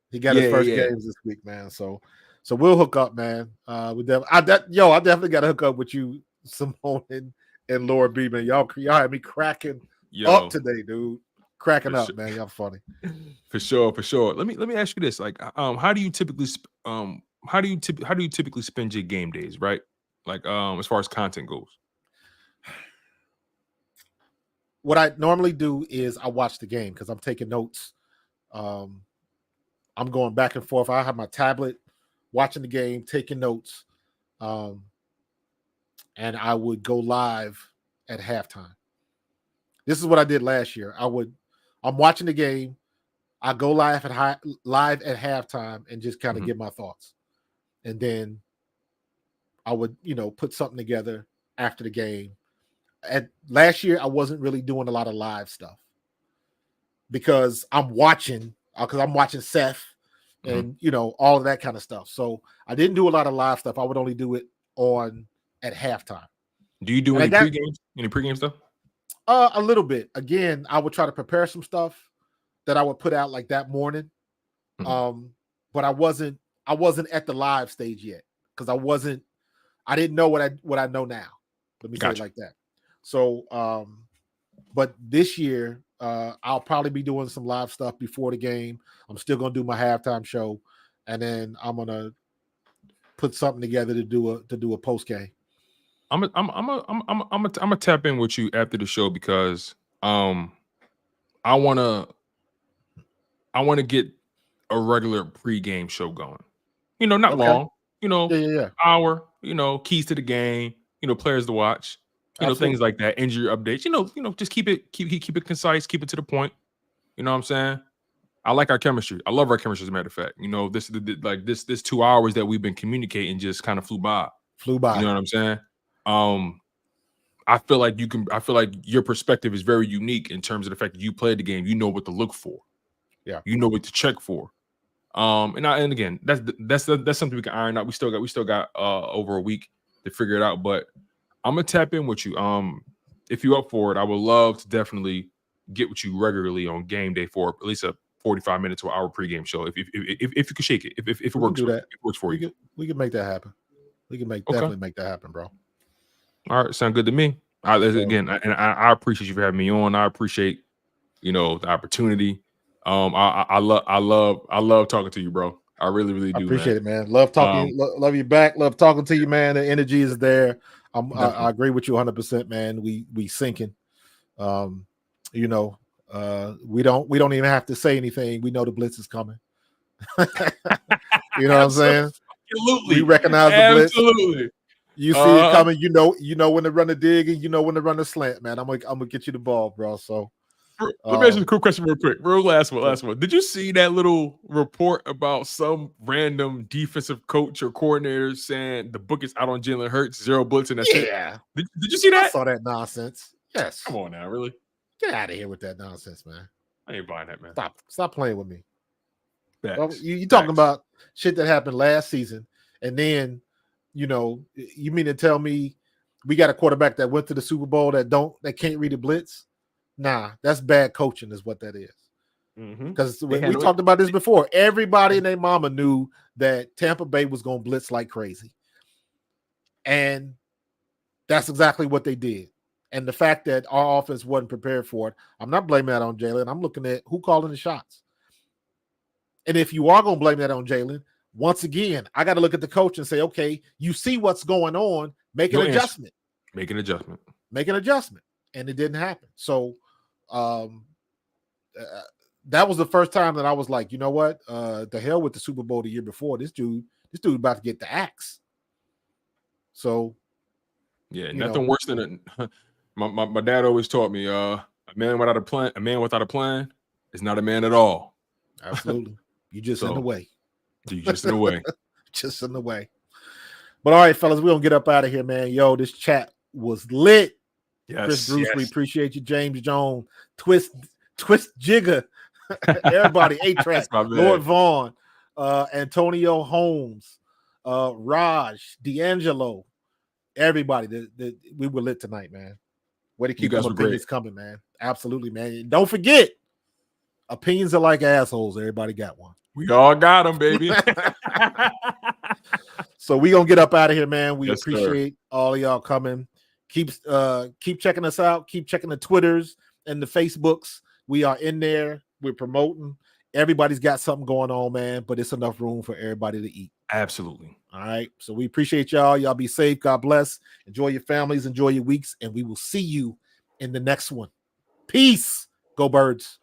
He got his first games this week, man. So we'll hook up, man. I definitely got to hook up with you, Simone and Laura B, man. Y'all had me cracking up today, dude. Cracking up, man. Y'all funny. For sure. Let me ask you this: like, how do you typically spend your game days, right? Like, as far as content goes. What I normally do is I watch the game because I'm taking notes. I'm going back and forth. I have my tablet, watching the game, taking notes, and I would go live at halftime. This is what I did last year. I'm watching the game. I go live at halftime and just kind of give my thoughts, and then I would, put something together after the game. Last year, I wasn't really doing a lot of live stuff because I'm watching Seth and, all of that kind of stuff. So I didn't do a lot of live stuff. I would only do it at halftime. Do you do any pregame stuff? A little bit. Again, I would try to prepare some stuff that I would put out like that morning. But I wasn't at the live stage yet because I didn't know what I know now. Let me say it like that. So, but this year, I'll probably be doing some live stuff before the game. I'm still going to do my halftime show, and then I'm going to put something together to do a post game. I'm gonna tap in with you after the show because I wanna get a regular pregame show going. Not long. Hour. Keys to the game. Players to watch. Absolutely. Things like that. Injury updates. Just keep it concise. Keep it to the point. You know what I'm saying? I like our chemistry. I love our chemistry. As a matter of fact, this 2 hours that we've been communicating just kind of flew by. You know what I'm saying? I feel like your perspective is very unique in terms of the fact that you played the game. You know what to look for. Yeah. You know what to check for. And again, that's something we can iron out. We still got over a week to figure it out. But I'm gonna tap in with you. If you're up for it, I would love to definitely get with you regularly on game day for at least a 45 to an hour pregame show. If you could shake it, if it works, it works for you. We can make that happen. We can definitely make that happen, bro. All right, sound good to me. Again, I appreciate you for having me on. I appreciate the opportunity. I love talking to you, bro. I really, really do. I appreciate it, man. Love talking. Love you back. Love talking to you, man. The energy is there. I agree with you 100%, man. We sinking. We don't even have to say anything. We know the blitz is coming. You know what I'm saying? Absolutely. We recognize the blitz. Absolutely. You see it coming. You know when to run the dig and you know when to run the slant, man. I'm gonna get you the ball, bro. So let me ask you a quick question real quick. Last one. Did you see that little report about some random defensive coach or coordinator saying the book is out on Jalen Hurts, 0 blitz, and that's it? Did you see that? I saw that nonsense. Yes. Come on now, really? Get out of here with that nonsense, man. I ain't buying that, man. Stop playing with me. You Facts. talking about shit that happened last season, and then you mean to tell me we got a quarterback that went to the Super Bowl that can't read a blitz? Nah, that's bad coaching is what that is. Because we talked about this before. Everybody and their mama knew that Tampa Bay was going to blitz like crazy. And that's exactly what they did. And the fact that our offense wasn't prepared for it, I'm not blaming that on Jalen. I'm looking at who calling the shots. And if you are going to blame that on Jalen, once again, I got to look at the coach and say, okay, you see what's going on, make an adjustment. Make an adjustment. Make an adjustment. And it didn't happen. So that was the first time that I was like, you know what? The hell with the Super Bowl the year before. This dude about to get the axe. So yeah, nothing worse than my dad always taught me, a man without a plan is not a man at all. Absolutely. You just in the way. You just in the way. Just in the way. But all right, fellas, we're gonna get up out of here, man. Yo, this chat was lit. Yes, Chris Bruce, we appreciate you. James Jones, Twist Jigger, everybody, A-Track, Lord Vaughn, Antonio Holmes, Raj, D'Angelo, everybody. We were lit tonight, man. Way to keep those opinions coming, man. Absolutely, man. And don't forget, opinions are like assholes. Everybody got one. We all got them, baby. So we gonna get up out of here, man. We appreciate all of y'all coming. Keep checking us out. Keep checking the Twitters and the Facebooks. We are in there. We're promoting. Everybody's got something going on, man. But it's enough room for everybody to eat. Absolutely. All right. So we appreciate y'all. Y'all be safe. God bless. Enjoy your families. Enjoy your weeks. And we will see you in the next one. Peace. Go Birds.